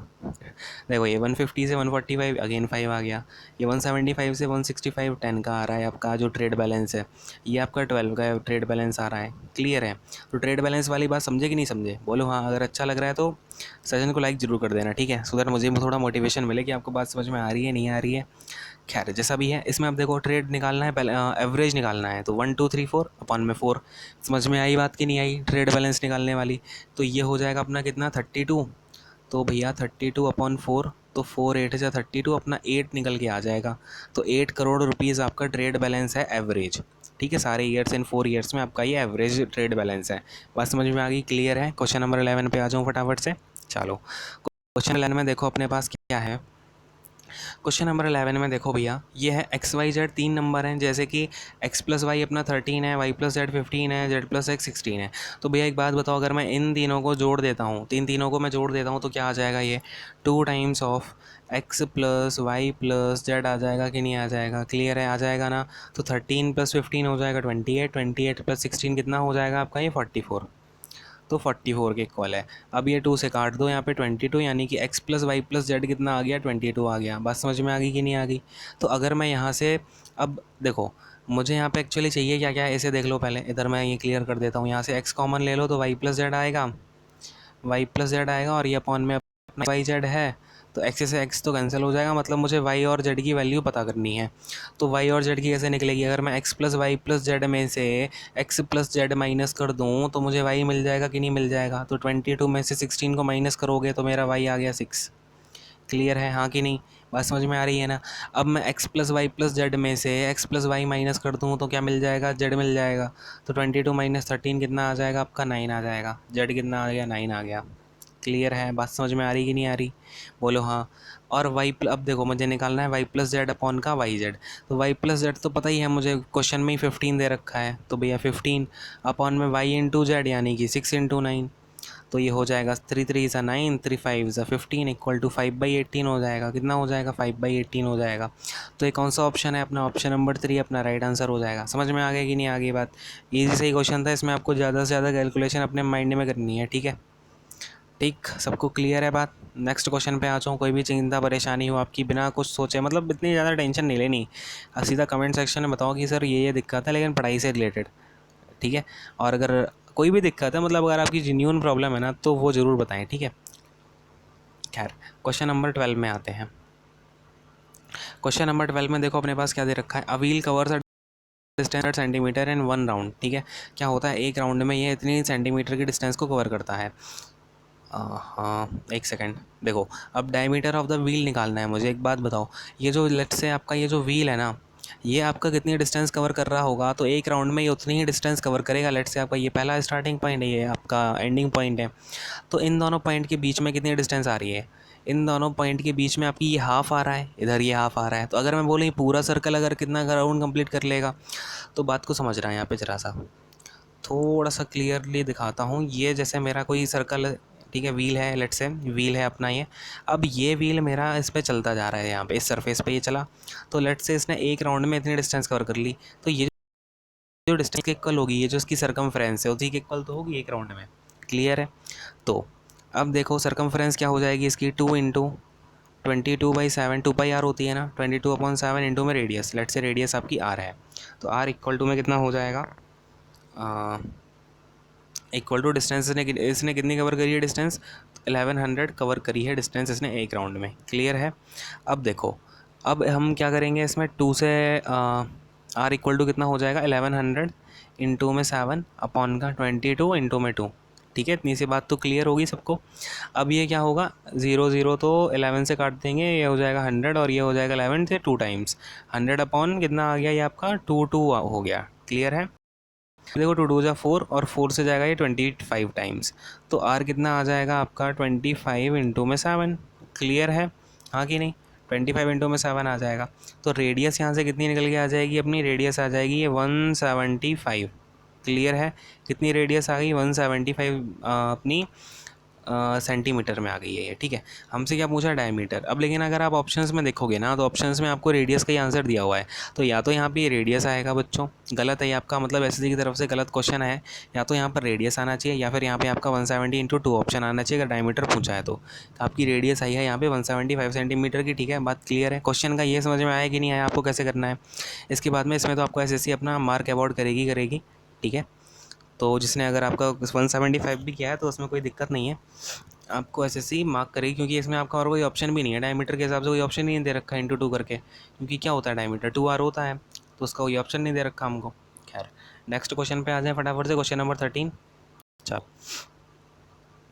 देखो ये 150 से 145 अगेन 5 आ गया, ये 175 से 165 10 का आ रहा है आपका जो ट्रेड बैलेंस है। ये आपका 12 का ट्रेड बैलेंस आ रहा है। क्लियर है? तो ट्रेड बैलेंस वाली बात समझे कि नहीं समझे, बोलो हाँ। अगर अच्छा लग रहा है तो सजन को लाइक ज़रूर कर देना, ठीक है, सो दैट मुझे थोड़ा मोटिवेशन मिले कि आपको बात समझ में आ रही है नहीं आ रही है। खैर जैसा भी है, इसमें अब देखो ट्रेड निकालना है, पहले एवरेज निकालना है। तो 1 2 3 4 अपॉन में 4। समझ में आई बात कि नहीं आई ट्रेड बैलेंस निकालने वाली? तो ये हो जाएगा अपना कितना, 32। तो भैया 32 अपॉन 4, तो 4 8 से 32, अपना 8 निकल के आ जाएगा। तो 8 करोड़ रुपीज़ आपका ट्रेड बैलेंस है एवरेज, ठीक है। सारे ईयर्स इन 4 ईयर्स में आपका ये एवरेज ट्रेड बैलेंस है। बात समझ में आ गई? क्लियर है? क्वेश्चन नंबर 11 पे आ जाऊँ फटाफट से। चलो क्वेश्चन 11 में देखो अपने पास क्या है। क्वेश्चन नंबर 11 में देखो भैया, ये है एक्स वाई जेड 3 नंबर हैं, जैसे कि एक्स प्लस वाई अपना 13 है, वाई प्लस जेड 15 है, जेड प्लस एक्स 16 है। तो भैया एक बात बताओ, अगर मैं इन तीनों को जोड़ देता हूँ, तीनों को मैं जोड़ देता हूँ तो क्या आ जाएगा, ये 2 times of X plus Y plus Z आ जाएगा कि नहीं आ जाएगा? क्लियर है? आ जाएगा ना। तो 13 प्लस 15 हो जाएगा 28, 28 प्लस 16 कितना हो जाएगा आपका, ये 44। तो 44 के इक्वल है। अब ये 2 से काट दो यहाँ पे 22, यानी कि x plus Y plus Z कितना आ गया, 22 आ गया। बात समझ में आ गई कि नहीं आ गई? तो अगर मैं यहाँ से, अब देखो मुझे यहाँ पे एक्चुअली चाहिए क्या क्या है, इसे देख लो पहले। इधर मैं ये क्लियर कर देता हूँ, यहाँ से x कॉमन ले लो तो वाई प्लस जेड आएगा, वाई प्लस जेड आएगा, और ये अपॉन में अपना वाई जेड है। तो एक्स से एक्स तो कैंसिल हो जाएगा, मतलब मुझे वाई और जेड की वैल्यू पता करनी है। तो वाई और जेड की कैसे निकलेगी, अगर मैं x plus Y plus z में से एक्स प्लस जेड माइनस कर दूँ तो मुझे वाई मिल जाएगा कि नहीं मिल जाएगा? तो 22 में से 16 को माइनस करोगे तो मेरा वाई आ गया 6। क्लियर है हाँ कि नहीं? बात समझ में आ रही है ना। अब मैं x plus Y plus z में से एक्स प्लस वाई माइनस कर दूँ तो क्या मिल जाएगा, जेड मिल जाएगा। तो 22 माइनस 13 कितना आ जाएगा आपका, 9 आ जाएगा। जेड कितना आ गया, 9 आ गया। क्लियर है? बात समझ में आ रही कि नहीं आ रही, बोलो हाँ। और अब देखो मुझे निकालना है वाई प्लस जेड अपॉन का वाई जेड। तो वाई प्लस जेड तो पता ही है मुझे, क्वेश्चन में ही 15 दे रखा है। तो भैया 15 अपॉन में वाई इंटू जेड, यानी कि 6 इंटू 9। तो ये हो जाएगा 3 3 ज़ा 9, 3 5 ज़ा 15 इक्वल टू 5/18 हो जाएगा। कितना हो जाएगा, 5/18 हो जाएगा। तो ये कौन सा ऑप्शन है अपना, ऑप्शन नंबर 3 अपना राइट आंसर हो जाएगा। समझ में आ गया कि नहीं आ गई बात? ईजी सही क्वेश्चन था, इसमें आपको ज़्यादा से ज़्यादा कैलकुलेशन अपने माइंड में करनी है, ठीक है। ठीक, सबको क्लियर है बात? नेक्स्ट क्वेश्चन पे आ जाऊँ। कोई भी चिंता परेशानी हो आपकी, बिना कुछ सोचे, मतलब इतनी ज़्यादा टेंशन नहीं लेनी, सीधा कमेंट सेक्शन में बताओ कि सर ये दिक्कत है लेकिन पढ़ाई से रिलेटेड, ठीक है। और अगर कोई भी दिक्कत है, मतलब अगर आपकी जेन्युइन प्रॉब्लम है ना, तो वो ज़रूर बताएं, ठीक है। खैर क्वेश्चन नंबर 12 में आते हैं। क्वेश्चन नंबर 12 में देखो अपने पास क्या दे रखा है, a wheel covers distance centimetre in 1 round, ठीक है। क्या होता है, एक राउंड में ये इतनी सेंटीमीटर की डिस्टेंस को कवर करता है। हाँ एक सेकेंड, देखो अब डायमीटर ऑफ द व्हील निकालना है मुझे। एक बात बताओ, ये जो लेट्स से आपका ये जो व्हील है ना, ये आपका कितनी डिस्टेंस कवर कर रहा होगा, तो एक राउंड में ये उतनी ही डिस्टेंस कवर करेगा। लेट्स से आपका ये पहला स्टार्टिंग पॉइंट है, ये आपका एंडिंग पॉइंट है, तो इन दोनों पॉइंट के बीच में कितनी डिस्टेंस आ रही है, इन दोनों पॉइंट के बीच में आपकी ये हाफ आ रहा है, इधर ये हाफ आ रहा है। तो अगर मैं बोलूँ ये पूरा सर्कल अगर कितना राउंड कंप्लीट कर लेगा, तो बात को समझ रहा है यहाँ पे ज़रा सा, थोड़ा सा क्लियरली दिखाता हूँ। ये जैसे मेरा कोई सर्कल, ठीक है, व्हील है, लेट्स से व्हील है अपना ये। अब ये व्हील मेरा इस पे चलता जा रहा है, यहाँ पे इस सरफेस पे ये चला, तो लेट्स से इसने एक राउंड में इतनी डिस्टेंस कवर कर ली, तो ये जो डिस्टेंस की इक्वल होगी, ये जो इसकी सरकमफ्रेंस है उसी की इक्वल तो होगी एक राउंड में। क्लियर है? तो अब देखो सरकमफ्रेंस क्या हो जाएगी इसकी, 2 × 22/7, 2πr होती है ना, 22/7 इंटू में रेडियस, लेट्स से रेडियस आपकी आर है, तो आर इक्वल टू में कितना हो जाएगा, इक्वल टू डिस्टेंस इसने कितनी कवर करी है डिस्टेंस, 1100 कवर करी है डिस्टेंस इसने एक राउंड में। क्लियर है? अब देखो, अब हम क्या करेंगे इसमें, 2 से आर इक्वल टू कितना हो जाएगा, 1100 इंटू में 7 अपॉन का 22 इंटू में 2। ठीक है, इतनी सी बात तो क्लियर होगी सबको। अब ये क्या होगा, 0 0 तो 11 से काट देंगे, ये हो जाएगा 100 और ये हो जाएगा 11 से 2 टाइम्स, 100 अपॉन कितना आ गया ये आपका 2 हो गया। क्लियर है? देखो 2 × 2 = 4 और 4 से जाएगा ये 25 टाइम्स, तो आर कितना आ जाएगा आपका 25 इंटू में 7। क्लियर है? हाँ कि नहीं? 25 इंटू में 7 आ जाएगा, तो रेडियस यहाँ से कितनी निकल के आ जाएगी, अपनी रेडियस आ जाएगी ये 175। क्लियर है? कितनी रेडियस आ गई, 175 अपनी सेंटीमीटर में आ गई है ये। ठीक है, हमसे क्या पूछा, डायमीटर। अब लेकिन अगर आप ऑप्शंस में देखोगे ना, तो ऑप्शंस में आपको रेडियस का ही आंसर दिया हुआ है, तो या तो यहाँ पे रेडियस आएगा बच्चों, गलत है ये आपका, मतलब एसएससी की तरफ से गलत क्वेश्चन है, या तो यहाँ पर रेडियस आना चाहिए, या फिर यहाँ पे आपका 170 × 2 ऑप्शन आना चाहिए अगर डायमीटर पूछा है तो आपकी रेडियस आई है यहाँ पे 175 सेंटीमीटर की। ठीक है, बात क्लियर है? क्वेश्चन का ये समझ में आया कि नहीं आया, आपको कैसे करना है। इसके बाद में इसमें तो आपको एसएससी अपना मार्क अवॉर्ड करेगी। ठीक है, तो जिसने अगर आपका 175 भी किया है तो उसमें कोई दिक्कत नहीं है, आपको एसएससी मार्क करेगी, क्योंकि इसमें आपका और कोई ऑप्शन भी नहीं है, डायमीटर के हिसाब से कोई ऑप्शन नहीं दे रखा है इंटू 2 करके, क्योंकि क्या होता है डायमीटर 2r होता है, तो उसका कोई ऑप्शन नहीं दे रखा हमको। खैर, नेक्स्ट क्वेश्चन पे आ जाए फटाफट से, क्वेश्चन नंबर 13। चल,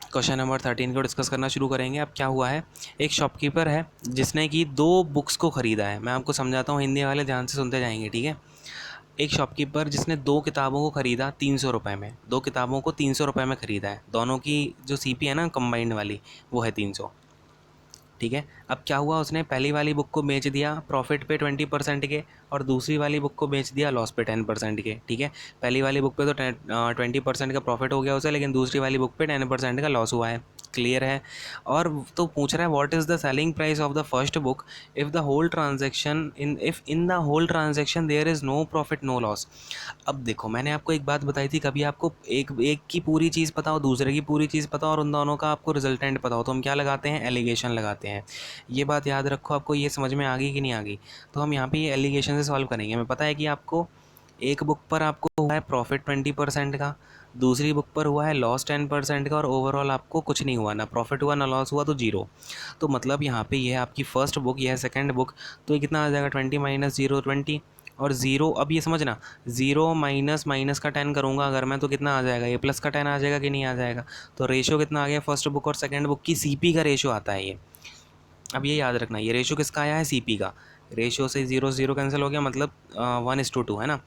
क्वेश्चन नंबर 13 को डिस्कस करना शुरू करेंगे। अब क्या हुआ है, एक शॉपकीपर है जिसने कि 2 बुक्स को ख़रीदा है। मैं आपको समझाता हूँ, हिंदी वाले ध्यान से सुनते जाएंगे। ठीक है, एक शॉपकीपर जिसने 2 किताबों को ख़रीदा 300 रुपये में, 2 किताबों को 300 रुपये में ख़रीदा है, दोनों की जो सीपी है ना कंबाइंड वाली, वो है 300। ठीक है, अब क्या हुआ, उसने पहली वाली बुक को बेच दिया प्रॉफिट पे 20% के, और दूसरी वाली बुक को बेच दिया लॉस पे 10% के। ठीक है, पहली वाली बुक पे तो 20% का प्रॉफिट हो गया उसे, लेकिन दूसरी वाली बुक पे 10% का लॉस हुआ है। क्लियर है? और तो पूछ रहा है what is the selling price of the first book if the whole transaction in the whole transaction there is no profit no loss. अब देखो, मैंने आपको एक बात बताई थी, कभी आपको एक की पूरी चीज़ पता हो, दूसरे की पूरी चीज़ पता हो, और उन दोनों का आपको रिजल्टेंट पता हो, तो हम क्या लगाते हैं, एलिगेशन लगाते हैं। ये बात याद रखो, आपको ये समझ में आ गई कि नहीं आ गई। तो हम यहाँ पे ये एलिगेशन से सॉल्व करेंगे। हमें पता है कि आपको एक बुक पर आपको हुआ है प्रॉफिट 20% का, दूसरी बुक पर हुआ है लॉस 10% का, और ओवरऑल आपको कुछ नहीं हुआ, ना प्रॉफिट हुआ ना लॉस हुआ, तो 0। तो मतलब यहाँ पे ये है आपकी फर्स्ट बुक, ये है सेकंड बुक, तो ये कितना आ जाएगा, 20 - 0 20, और 0, अब ये समझना, 0 माइनस माइनस का 10 करूँगा अगर मैं, तो कितना आ जाएगा, ये प्लस का 10 आ जाएगा कि नहीं आ जाएगा। तो रेशो कितना आ गया, फर्स्ट बुक और सेकंड बुक की सीपी का रेशो आता है ये। अब ये याद रखना, ये रेशो किसका आया है, सीपी का। रेशो से 0 0 कैंसिल हो गया, मतलब 1:2 है ना,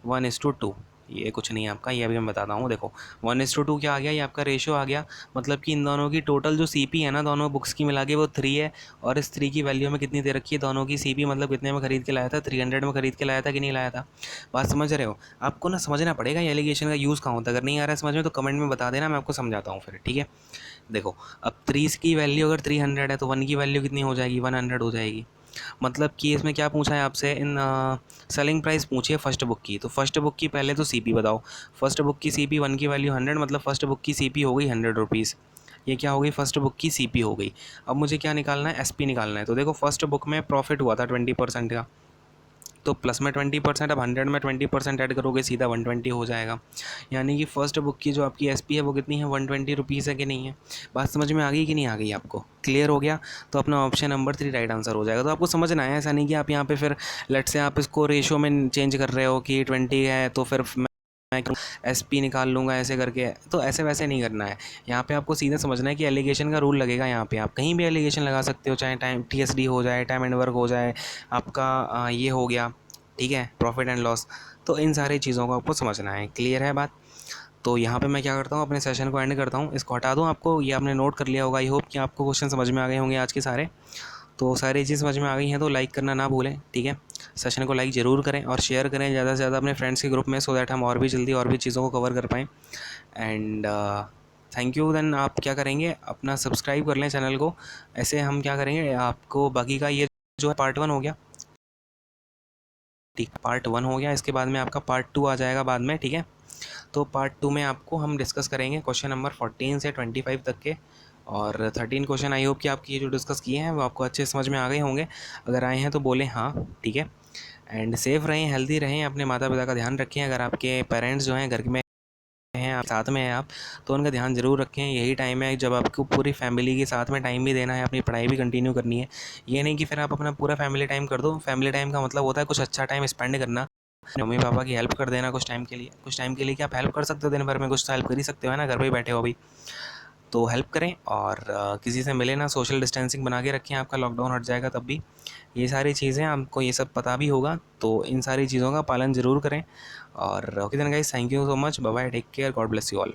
1:2। ये कुछ नहीं है आपका, ये अभी मैं बताता हूँ। देखो 1:2 क्या आ गया, ये आपका रेशो आ गया, मतलब कि इन दोनों की टोटल जो सीपी है ना, दोनों बुक्स की मिला के वो 3 है, और इस 3 की वैल्यू में कितनी दे रखी है, दोनों की सीपी मतलब कितने में खरीद के लाया था, 300 में खरीद के लाया था कि नहीं लाया था। बात समझ रहे हो? आपको ना समझना पड़ेगा ये एलिगेशन का यूज़ कहाँ होता है। अगर नहीं आ रहा है समझ में तो कमेंट में बता देना, मैं आपको समझाता हूँ फिर। ठीक है, देखो अब 3 की वैल्यू अगर 300 है, तो 1 की वैल्यू कितनी हो जाएगी, 100 हो जाएगी। मतलब कि इसमें क्या पूछा है आपसे, इन सेलिंग प्राइस पूछी है फर्स्ट बुक की, तो फर्स्ट बुक की पहले तो सीपी बताओ। फर्स्ट बुक की सीपी 1 की वैल्यू 100, मतलब फर्स्ट बुक की सीपी हो गई 100 रुपीज़। ये क्या हो गई, फर्स्ट बुक की सीपी हो गई। अब मुझे क्या निकालना है, एसपी निकालना है। तो देखो फर्स्ट बुक में प्रॉफिट हुआ था 20% का, तो प्लस में 20%, अब 100 में 20% ऐड करोगे सीधा 120 हो जाएगा। यानी कि फ़र्स्ट बुक की जो आपकी एसपी है वो कितनी है, 120 रुपीज़ है कि नहीं है। बात समझ में आ गई कि नहीं आ गई आपको, क्लियर हो गया। तो अपना ऑप्शन नंबर 3 राइट आंसर हो जाएगा। तो आपको समझना है, ऐसा नहीं कि आप यहाँ पे फिर लेट से आप इसको रेशो में चेंज कर रहे हो कि 20 है तो फिर मैं एसपी निकाल लूँगा ऐसे करके, तो ऐसे वैसे नहीं करना है। यहाँ पे आपको सीधा समझना है कि एलिगेशन का रूल लगेगा। यहाँ पे आप कहीं भी एलिगेशन लगा सकते हो, चाहे टाइम टीएसडी हो जाए, टाइम एंड वर्क हो जाए, आपका ये हो गया ठीक है, प्रॉफिट एंड लॉस। तो इन सारी चीज़ों को आपको समझना है। क्लियर है बात? तो यहाँ पे मैं क्या करता हूँ, अपने सेशन को एंड करता हूँ। इसको हटा दूँ आपको, ये आपने नोट कर लिया होगा। आई होप कि आपको क्वेश्चन समझ में आ गए होंगे आज के सारे। तो सारी चीज़ समझ में आ गई हैं तो लाइक करना ना भूलें, ठीक है। सेशन को लाइक ज़रूर करें और शेयर करें ज़्यादा से ज़्यादा अपने फ्रेंड्स के ग्रुप में, सो दैट हम और भी जल्दी और भी चीज़ों को कवर कर पाएँ। And thank you. देन आप क्या करेंगे, अपना सब्सक्राइब कर लें चैनल को। ऐसे हम क्या करेंगे, आपको बाकी का ये जो है पार्ट 1 हो गया, ठीक, पार्ट 1 हो गया। इसके बाद में आपका पार्ट 2 आ जाएगा बाद में, ठीक है। तो पार्ट 2 में आपको हम डिस्कस करेंगे क्वेश्चन नंबर 14 से 25 तक के। और 13 क्वेश्चन आई होप कि आपकी ये जो डिस्कस किए हैं वो आपको अच्छे समझ में आ गए होंगे। अगर आए हैं तो बोलें हाँ, ठीक है। एंड सेफ़ रहें, हेल्दी रहें, अपने माता पिता का ध्यान रखें। अगर आपके पेरेंट्स जो हैं घर में हैं, आप साथ में हैं आप, तो उनका ध्यान ज़रूर रखें। यही टाइम है जब आपको पूरी फैमिली के साथ में टाइम भी देना है, अपनी पढ़ाई भी कंटिन्यू करनी है। ये नहीं कि फिर आप अपना पूरा फैमिली टाइम कर दो। फैमिली टाइम का मतलब होता है कुछ अच्छा टाइम स्पेंड करना, मम्मी पापा की हेल्प कर देना कुछ टाइम के लिए। कुछ टाइम के लिए क्या आप हेल्प कर सकते हो दिन भर में? कुछ तो हेल्प कर ही सकते हो, है ना, घर पे ही बैठे हो अभी। तो हेल्प करें और किसी से मिले ना, सोशल डिस्टेंसिंग बना के रखें। आपका लॉकडाउन हट जाएगा तब भी ये सारी चीज़ें आपको ये सब पता भी होगा, तो इन सारी चीज़ों का पालन ज़रूर करें। और okay then guys, thank you so much, bye bye, take care, God bless you all.